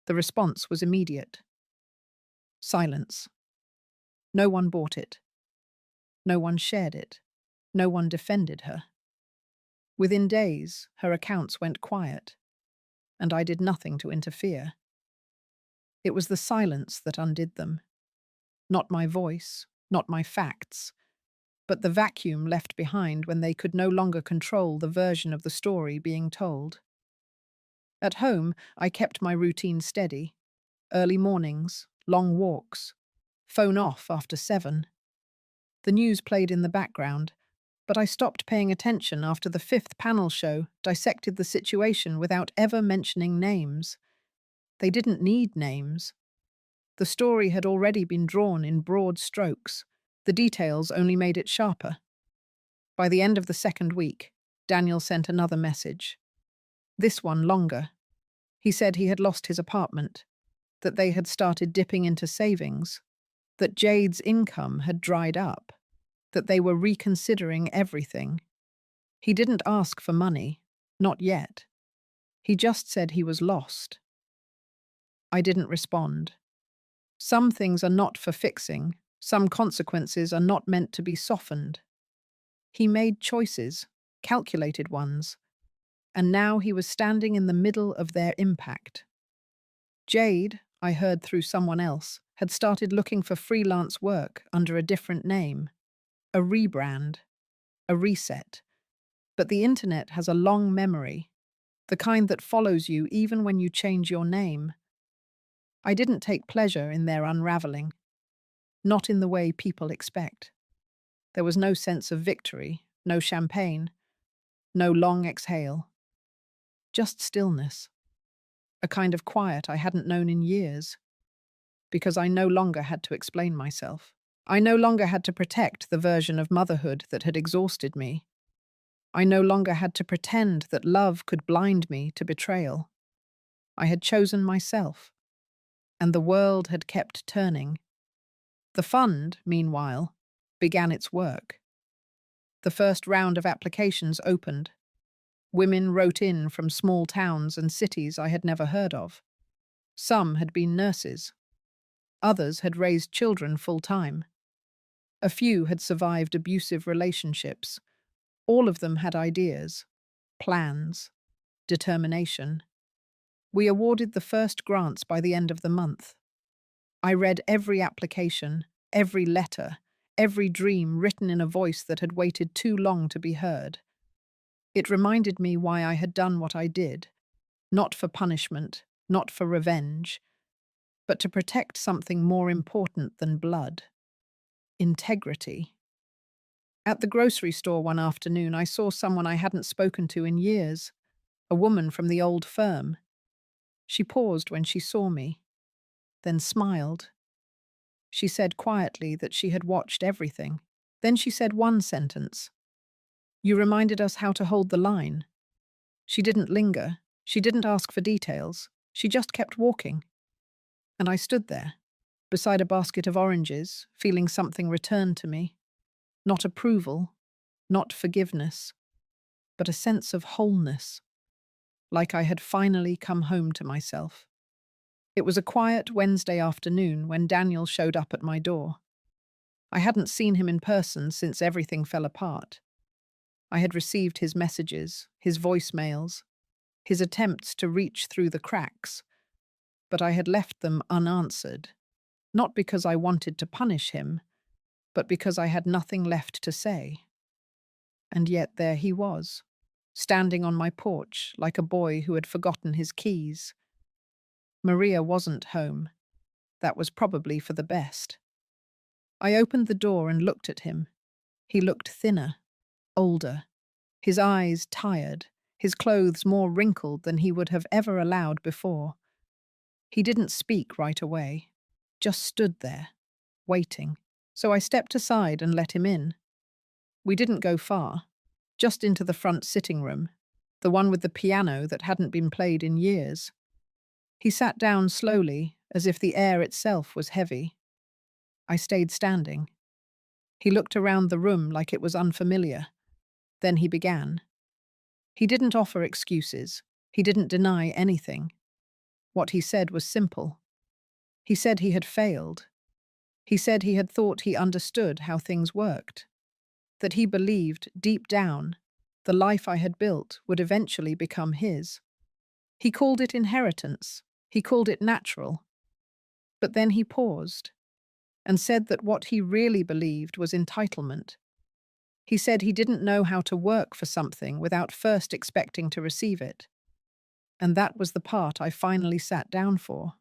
The response was immediate. Silence. No one bought it. No one shared it. No one defended her. Within days, her accounts went quiet, and I did nothing to interfere. It was the silence that undid them. Not my voice, not my facts, but the vacuum left behind when they could no longer control the version of the story being told. At home, I kept my routine steady. Early mornings, long walks, phone off after 7. The news played in the background, but I stopped paying attention after the 5th panel show dissected the situation without ever mentioning names. They didn't need names. The story had already been drawn in broad strokes. The details only made it sharper. By the end of the 2nd week, Daniel sent another message. This one longer. He said he had lost his apartment, that they had started dipping into savings, that Jade's income had dried up, that they were reconsidering everything. He didn't ask for money, not yet. He just said he was lost. I didn't respond. Some things are not for fixing, some consequences are not meant to be softened. He made choices, calculated ones, and now he was standing in the middle of their impact. Jade, I heard through someone else, had started looking for freelance work under a different name. A rebrand, a reset. But the internet has a long memory, the kind that follows you even when you change your name. I didn't take pleasure in their unraveling, not in the way people expect. There was no sense of victory, no champagne, no long exhale. Just stillness, a kind of quiet I hadn't known in years, because I no longer had to explain myself. I no longer had to protect the version of motherhood that had exhausted me. I no longer had to pretend that love could blind me to betrayal. I had chosen myself, and the world had kept turning. The fund, meanwhile, began its work. The first round of applications opened. Women wrote in from small towns and cities I had never heard of. Some had been nurses. Others had raised children full-time. A few had survived abusive relationships. All of them had ideas, plans, determination. We awarded the first grants by the end of the month. I read every application, every letter, every dream written in a voice that had waited too long to be heard. It reminded me why I had done what I did, not for punishment, not for revenge, but to protect something more important than blood: integrity. At the grocery store one afternoon, I saw someone I hadn't spoken to in years, a woman from the old firm. She paused when she saw me, then smiled. She said quietly that she had watched everything. Then she said one sentence. "You reminded us how to hold the line." She didn't linger. She didn't ask for details. She just kept walking. And I stood there, beside a basket of oranges, feeling something return to me. Not approval, not forgiveness, but a sense of wholeness, like I had finally come home to myself. It was a quiet Wednesday afternoon when Daniel showed up at my door. I hadn't seen him in person since everything fell apart. I had received his messages, his voicemails, his attempts to reach through the cracks, but I had left them unanswered, not because I wanted to punish him, but because I had nothing left to say. And yet there he was, standing on my porch like a boy who had forgotten his keys. Maria wasn't home. That was probably for the best. I opened the door and looked at him. He looked thinner, older, his eyes tired, his clothes more wrinkled than he would have ever allowed before. He didn't speak right away, just stood there, waiting. So I stepped aside and let him in. We didn't go far, just into the front sitting room, the one with the piano that hadn't been played in years. He sat down slowly, as if the air itself was heavy. I stayed standing. He looked around the room like it was unfamiliar. Then he began. He didn't offer excuses. He didn't deny anything. What he said was simple. He said he had failed. He said he had thought he understood how things worked. That he believed, deep down, the life I had built would eventually become his. He called it inheritance. He called it natural. But then he paused and said that what he really believed was entitlement. He said he didn't know how to work for something without first expecting to receive it. And that was the part I finally sat down for,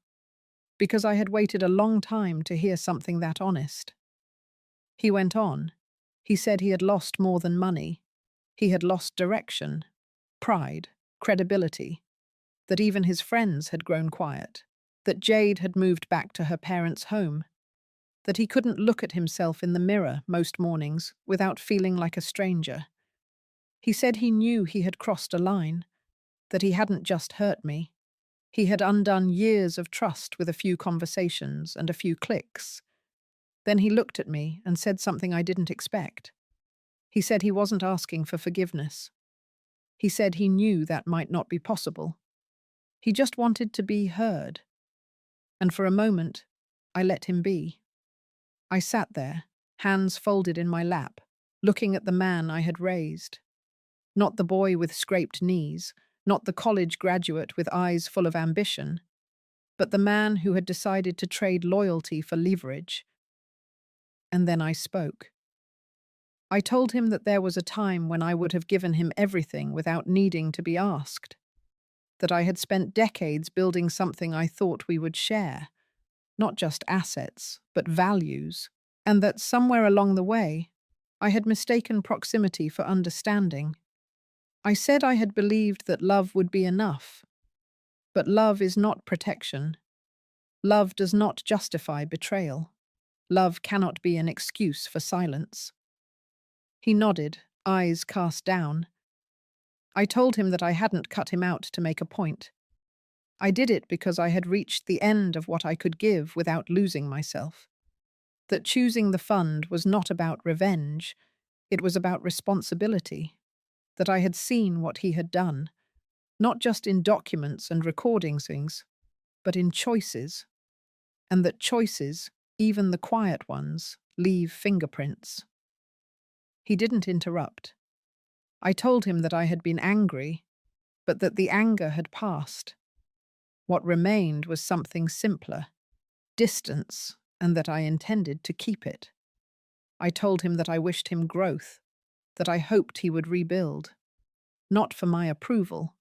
because I had waited a long time to hear something that honest. He went on. He said he had lost more than money. He had lost direction, pride, credibility, that even his friends had grown quiet, that Jade had moved back to her parents' home, that he couldn't look at himself in the mirror most mornings without feeling like a stranger. He said he knew he had crossed a line, that he hadn't just hurt me. He had undone years of trust with a few conversations and a few clicks. Then he looked at me and said something I didn't expect. He said he wasn't asking for forgiveness. He said he knew that might not be possible. He just wanted to be heard. And for a moment, I let him be. I sat there, hands folded in my lap, looking at the man I had raised. Not the boy with scraped knees, not the college graduate with eyes full of ambition, but the man who had decided to trade loyalty for leverage. And then I spoke. I told him that there was a time when I would have given him everything without needing to be asked, that I had spent decades building something I thought we would share, not just assets, but values, and that somewhere along the way, I had mistaken proximity for understanding. I said I had believed that love would be enough, but love is not protection. Love does not justify betrayal. Love cannot be an excuse for silence. He nodded, eyes cast down. I told him that I hadn't cut him out to make a point. I did it because I had reached the end of what I could give without losing myself. That choosing the fund was not about revenge, it was about responsibility. That I had seen what he had done, not just in documents and recording things, but in choices. And that choices, even the quiet ones, leave fingerprints. He didn't interrupt. I told him that I had been angry, but that the anger had passed. What remained was something simpler, distance, and that I intended to keep it. I told him that I wished him growth, that I hoped he would rebuild, not for my approval,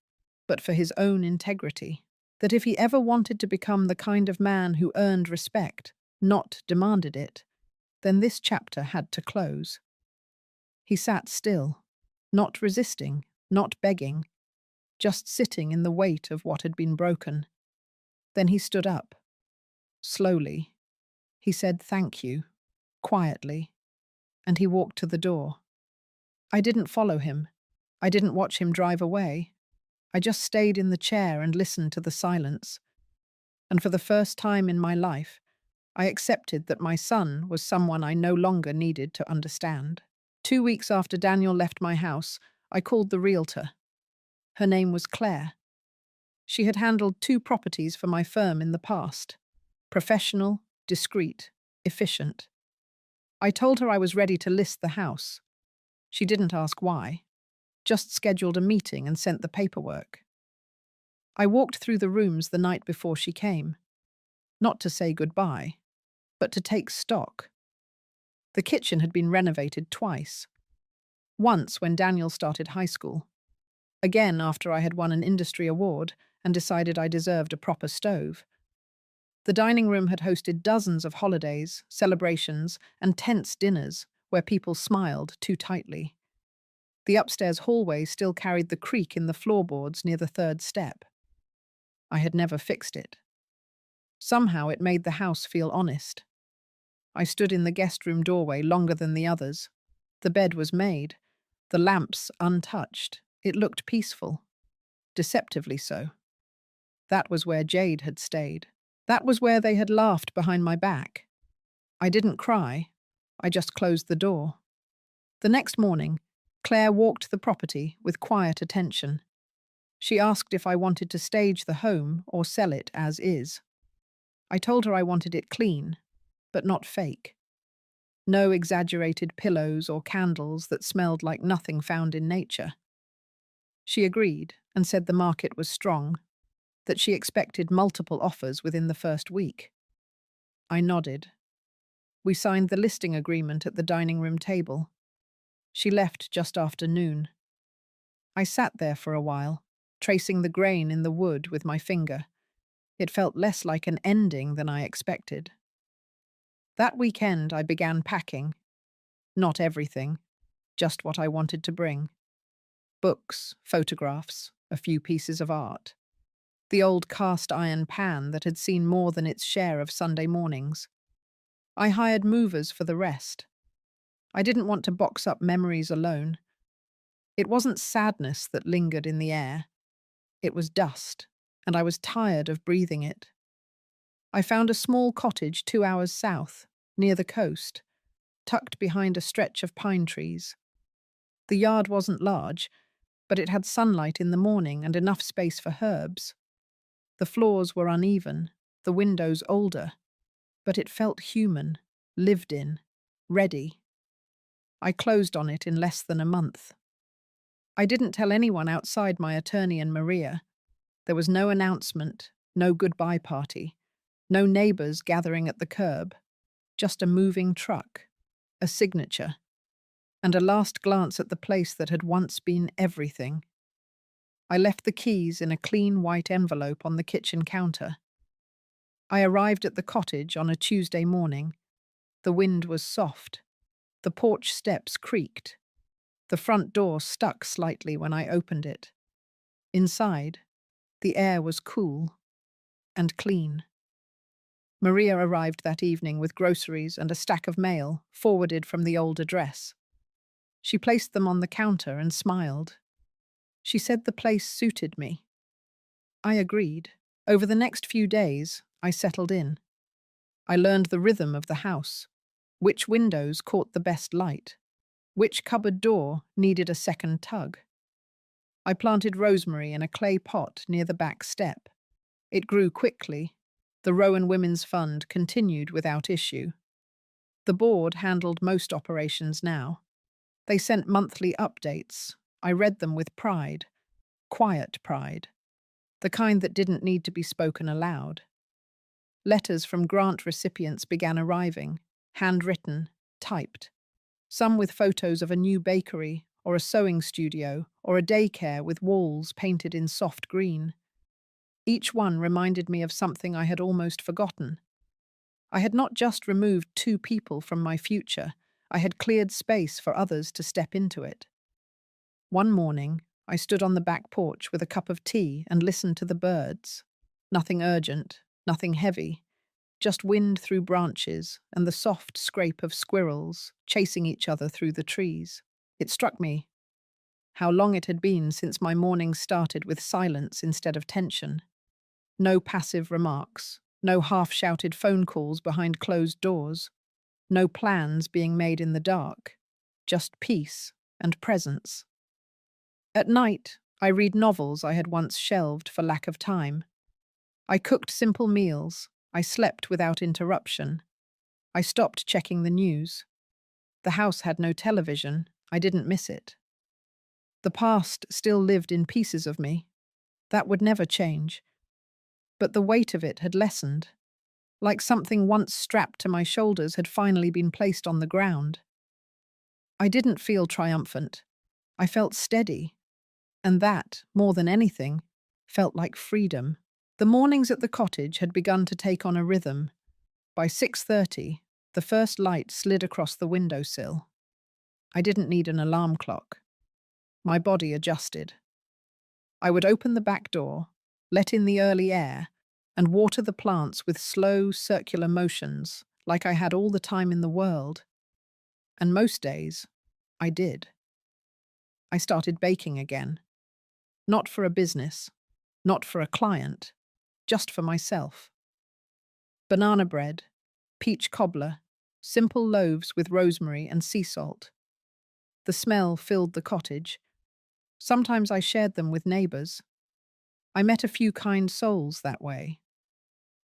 but for his own integrity, that if he ever wanted to become the kind of man who earned respect, not demanded it, then this chapter had to close. He sat still, not resisting, not begging, just sitting in the weight of what had been broken. Then he stood up. Slowly. He said thank you, quietly, and he walked to the door. I didn't follow him. I didn't watch him drive away. I just stayed in the chair and listened to the silence. And for the first time in my life, I accepted that my son was someone I no longer needed to understand. 2 weeks after Daniel left my house, I called the realtor. Her name was Claire. She had handled 2 properties for my firm in the past. Professional, discreet, efficient. I told her I was ready to list the house. She didn't ask why, just scheduled a meeting and sent the paperwork. I walked through the rooms the night before she came, not to say goodbye, but to take stock. The kitchen had been renovated twice. Once when Daniel started high school. Again after I had won an industry award and decided I deserved a proper stove. The dining room had hosted dozens of holidays, celebrations, and tense dinners where people smiled too tightly. The upstairs hallway still carried the creak in the floorboards near the third step. I had never fixed it. Somehow it made the house feel honest. I stood in the guest room doorway longer than the others. The bed was made, the lamps untouched. It looked peaceful, deceptively so. That was where Jade had stayed. That was where they had laughed behind my back. I didn't cry. I just closed the door. The next morning, Claire walked the property with quiet attention. She asked if I wanted to stage the home or sell it as is. I told her I wanted it clean, but not fake. No exaggerated pillows or candles that smelled like nothing found in nature. She agreed and said the market was strong, that she expected multiple offers within the first week. I nodded. We signed the listing agreement at the dining room table. She left just after noon. I sat there for a while, tracing the grain in the wood with my finger. It felt less like an ending than I expected. That weekend I began packing. Not everything, just what I wanted to bring. Books, photographs, a few pieces of art. The old cast iron pan that had seen more than its share of Sunday mornings. I hired movers for the rest. I didn't want to box up memories alone. It wasn't sadness that lingered in the air. It was dust, and I was tired of breathing it. I found a small cottage 2 hours south, near the coast, tucked behind a stretch of pine trees. The yard wasn't large, but it had sunlight in the morning and enough space for herbs. The floors were uneven, the windows older, but it felt human, lived in, ready. I closed on it in less than a month. I didn't tell anyone outside my attorney and Maria. There was no announcement, no goodbye party, no neighbors gathering at the curb, just a moving truck, a signature, and a last glance at the place that had once been everything. I left the keys in a clean white envelope on the kitchen counter. I arrived at the cottage on a Tuesday morning. The wind was soft. The porch steps creaked. The front door stuck slightly when I opened it. Inside, the air was cool and clean. Maria arrived that evening with groceries and a stack of mail forwarded from the old address. She placed them on the counter and smiled. She said the place suited me. I agreed. Over the next few days, I settled in. I learned the rhythm of the house, which windows caught the best light, which cupboard door needed a second tug. I planted rosemary in a clay pot near the back step. It grew quickly. The Rowan Women's Fund continued without issue. The board handled most operations now. They sent monthly updates. I read them with pride, quiet pride, the kind that didn't need to be spoken aloud. Letters from grant recipients began arriving, handwritten, typed, some with photos of a new bakery or a sewing studio or a daycare with walls painted in soft green. Each one reminded me of something I had almost forgotten. I had not just removed 2 people from my future, I had cleared space for others to step into it. One morning, I stood on the back porch with a cup of tea and listened to the birds. Nothing urgent, nothing heavy, just wind through branches and the soft scrape of squirrels chasing each other through the trees. It struck me how long it had been since my mornings started with silence instead of tension. No passive remarks, no half-shouted phone calls behind closed doors, no plans being made in the dark, just peace and presence. At night, I read novels I had once shelved for lack of time. I cooked simple meals. I slept without interruption. I stopped checking the news. The house had no television. I didn't miss it. The past still lived in pieces of me. That would never change. But the weight of it had lessened, like something once strapped to my shoulders had finally been placed on the ground. I didn't feel triumphant. I felt steady. And that, more than anything, felt like freedom. The mornings at the cottage had begun to take on a rhythm. By 6:30, the first light slid across the windowsill. I didn't need an alarm clock. My body adjusted. I would open the back door, let in the early air, and water the plants with slow, circular motions, like I had all the time in the world. And most days, I did. I started baking again. Not for a business, not for a client, just for myself. Banana bread, peach cobbler, simple loaves with rosemary and sea salt. The smell filled the cottage. Sometimes I shared them with neighbours. I met a few kind souls that way.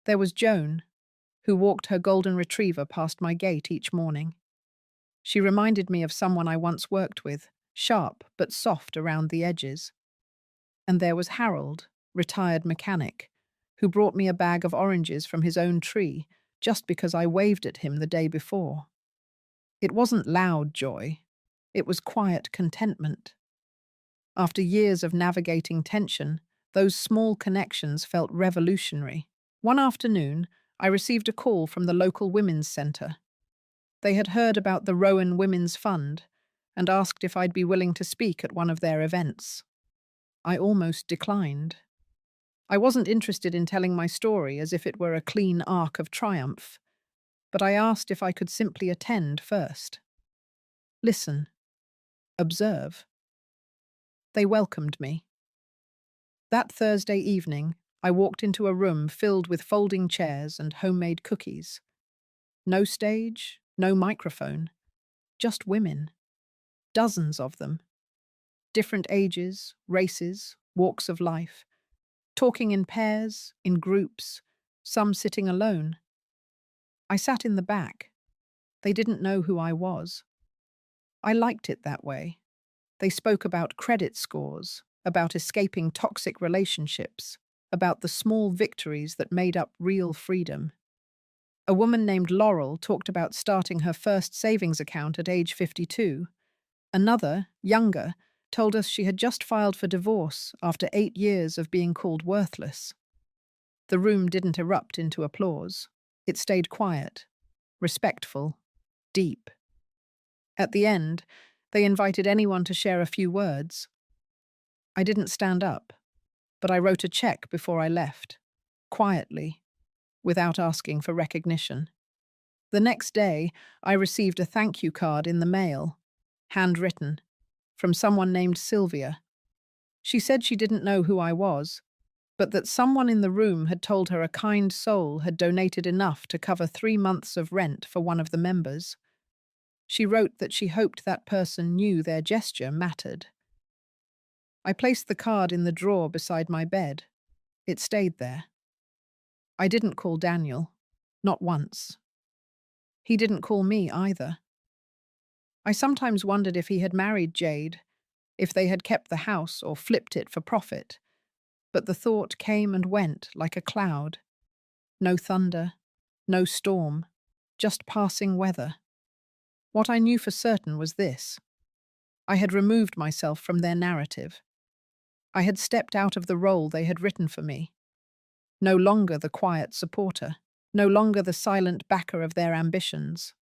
There was Joan, who walked her golden retriever past my gate each morning. She reminded me of someone I once worked with, sharp but soft around the edges. And there was Harold, retired mechanic, who brought me a bag of oranges from his own tree just because I waved at him the day before. It wasn't loud joy. It was quiet contentment. After years of navigating tension, those small connections felt revolutionary. One afternoon, I received a call from the local women's centre. They had heard about the Rowan Women's Fund and asked if I'd be willing to speak at one of their events. I almost declined. I wasn't interested in telling my story as if it were a clean arc of triumph, but I asked if I could simply attend first. Listen. Observe. They welcomed me. That Thursday evening, I walked into a room filled with folding chairs and homemade cookies. No stage, no microphone, just women. Dozens of them. Different ages, races, walks of life. Talking in pairs, in groups, some sitting alone. I sat in the back. They didn't know who I was. I liked it that way. They spoke about credit scores, about escaping toxic relationships, about the small victories that made up real freedom. A woman named Laurel talked about starting her first savings account at age 52. Another, younger, told us she had just filed for divorce after 8 years of being called worthless. The room didn't erupt into applause. It stayed quiet, respectful, deep. At the end, they invited anyone to share a few words. I didn't stand up, but I wrote a check before I left, quietly, without asking for recognition. The next day, I received a thank you card in the mail, handwritten, from someone named Sylvia. She said she didn't know who I was, but that someone in the room had told her a kind soul had donated enough to cover 3 months of rent for one of the members. She wrote that she hoped that person knew their gesture mattered. I placed the card in the drawer beside my bed. It stayed there. I didn't call Daniel, not once. He didn't call me either. I sometimes wondered if he had married Jade, if they had kept the house or flipped it for profit, but the thought came and went like a cloud. No thunder, no storm, just passing weather. What I knew for certain was this. I had removed myself from their narrative. I had stepped out of the role they had written for me. No longer the quiet supporter, no longer the silent backer of their ambitions.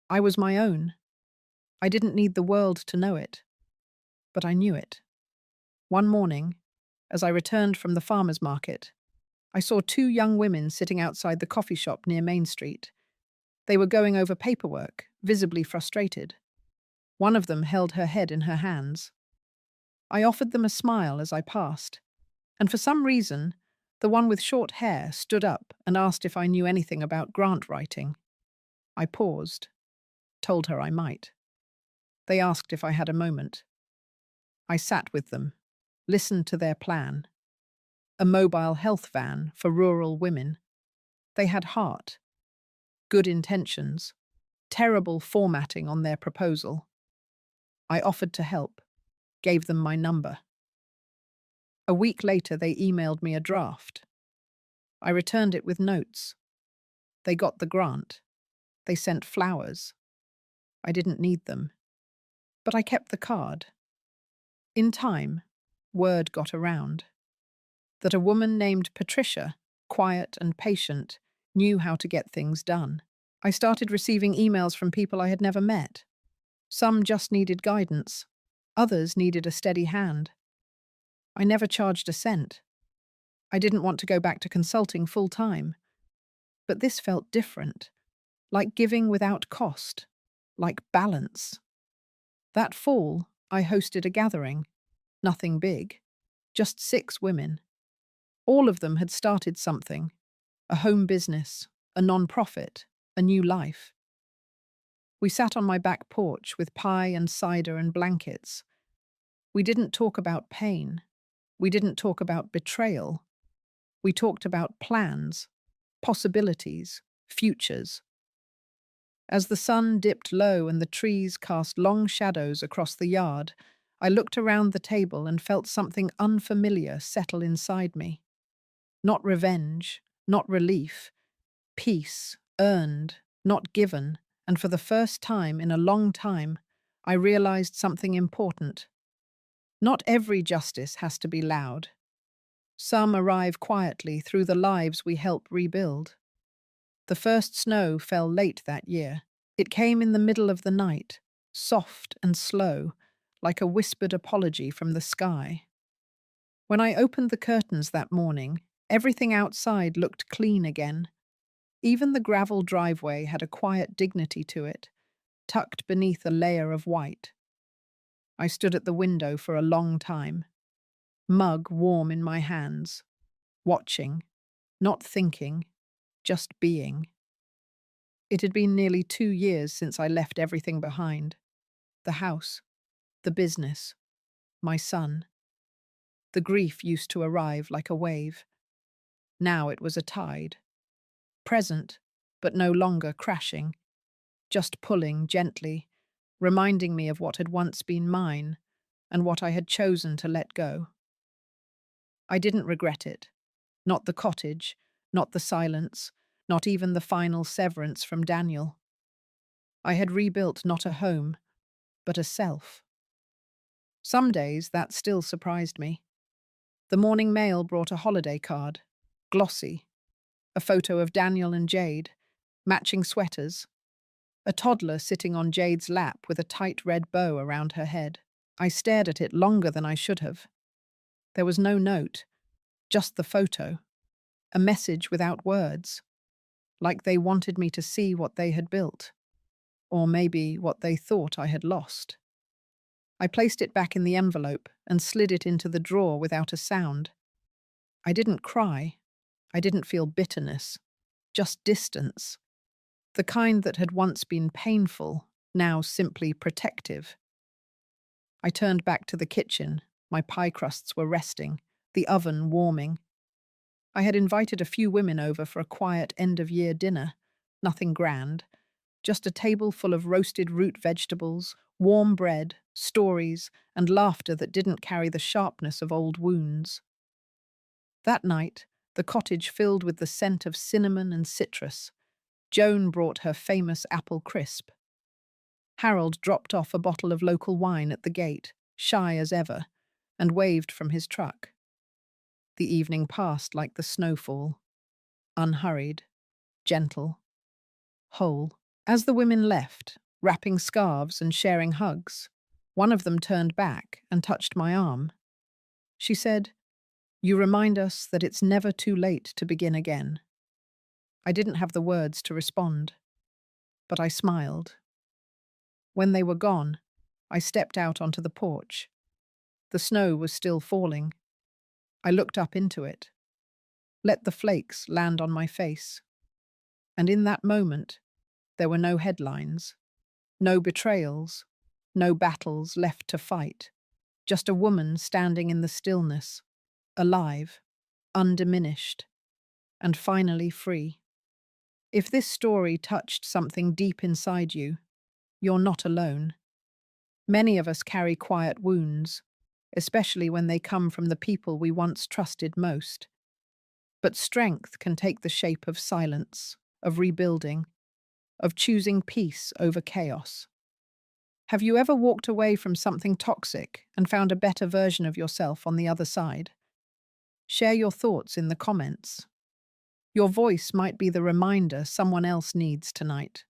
I was my own. I didn't need the world to know it, but I knew it. One morning, as I returned from the farmer's market, I saw 2 young women sitting outside the coffee shop near Main Street. They were going over paperwork, visibly frustrated. One of them held her head in her hands. I offered them a smile as I passed, and for some reason, the one with short hair stood up and asked if I knew anything about grant writing. I paused, told her I might. They asked if I had a moment. I sat with them, listened to their plan. A mobile health van for rural women. They had heart, good intentions, terrible formatting on their proposal. I offered to help, gave them my number. A week later, they emailed me a draft. I returned it with notes. They got the grant. They sent flowers. I didn't need them. But I kept the card. In time, word got around that a woman named Patricia, quiet and patient, knew how to get things done. I started receiving emails from people I had never met. Some just needed guidance. Others needed a steady hand. I never charged a cent. I didn't want to go back to consulting full time. But this felt different, like giving without cost, like balance. That fall, I hosted a gathering. Nothing big, just 6 women. All of them had started something, a home business, a non-profit, a new life. We sat on my back porch with pie and cider and blankets. We didn't talk about pain. We didn't talk about betrayal. We talked about plans, possibilities, futures. As the sun dipped low and the trees cast long shadows across the yard, I looked around the table and felt something unfamiliar settle inside me. Not revenge, not relief, peace, earned, not given, and for the first time in a long time, I realized something important. Not every justice has to be loud. Some arrive quietly through the lives we help rebuild. The first snow fell late that year. It came in the middle of the night, soft and slow, like a whispered apology from the sky. When I opened the curtains that morning, everything outside looked clean again. Even the gravel driveway had a quiet dignity to it, tucked beneath a layer of white. I stood at the window for a long time, mug warm in my hands, watching, not thinking, just being. It had been nearly 2 years since I left everything behind. The house, the business, my son. The grief used to arrive like a wave. Now it was a tide. Present, but no longer crashing, just pulling gently, reminding me of what had once been mine and what I had chosen to let go. I didn't regret it. Not the cottage, not the silence, not even the final severance from Daniel. I had rebuilt not a home, but a self. Some days that still surprised me. The morning mail brought a holiday card, glossy, a photo of Daniel and Jade, matching sweaters, a toddler sitting on Jade's lap with a tight red bow around her head. I stared at it longer than I should have. There was no note, just the photo, a message without words, like they wanted me to see what they had built, or maybe what they thought I had lost. I placed it back in the envelope and slid it into the drawer without a sound. I didn't cry. I didn't feel bitterness, just distance. The kind that had once been painful, now simply protective. I turned back to the kitchen. My pie crusts were resting, the oven warming. I had invited a few women over for a quiet end-of-year dinner. Nothing grand, just a table full of roasted root vegetables, warm bread, stories, and laughter that didn't carry the sharpness of old wounds. That night, the cottage filled with the scent of cinnamon and citrus. Joan brought her famous apple crisp. Harold dropped off a bottle of local wine at the gate, shy as ever, and waved from his truck. The evening passed like the snowfall, unhurried, gentle, whole. As the women left, wrapping scarves and sharing hugs, one of them turned back and touched my arm. She said, "You remind us that it's never too late to begin again." I didn't have the words to respond, but I smiled. When they were gone, I stepped out onto the porch. The snow was still falling. I looked up into it, let the flakes land on my face. And in that moment, there were no headlines, no betrayals, no battles left to fight, just a woman standing in the stillness, alive, undiminished, and finally free. If this story touched something deep inside you, you're not alone. Many of us carry quiet wounds, especially when they come from the people we once trusted most. But strength can take the shape of silence, of rebuilding, of choosing peace over chaos. Have you ever walked away from something toxic and found a better version of yourself on the other side? Share your thoughts in the comments. Your voice might be the reminder someone else needs tonight.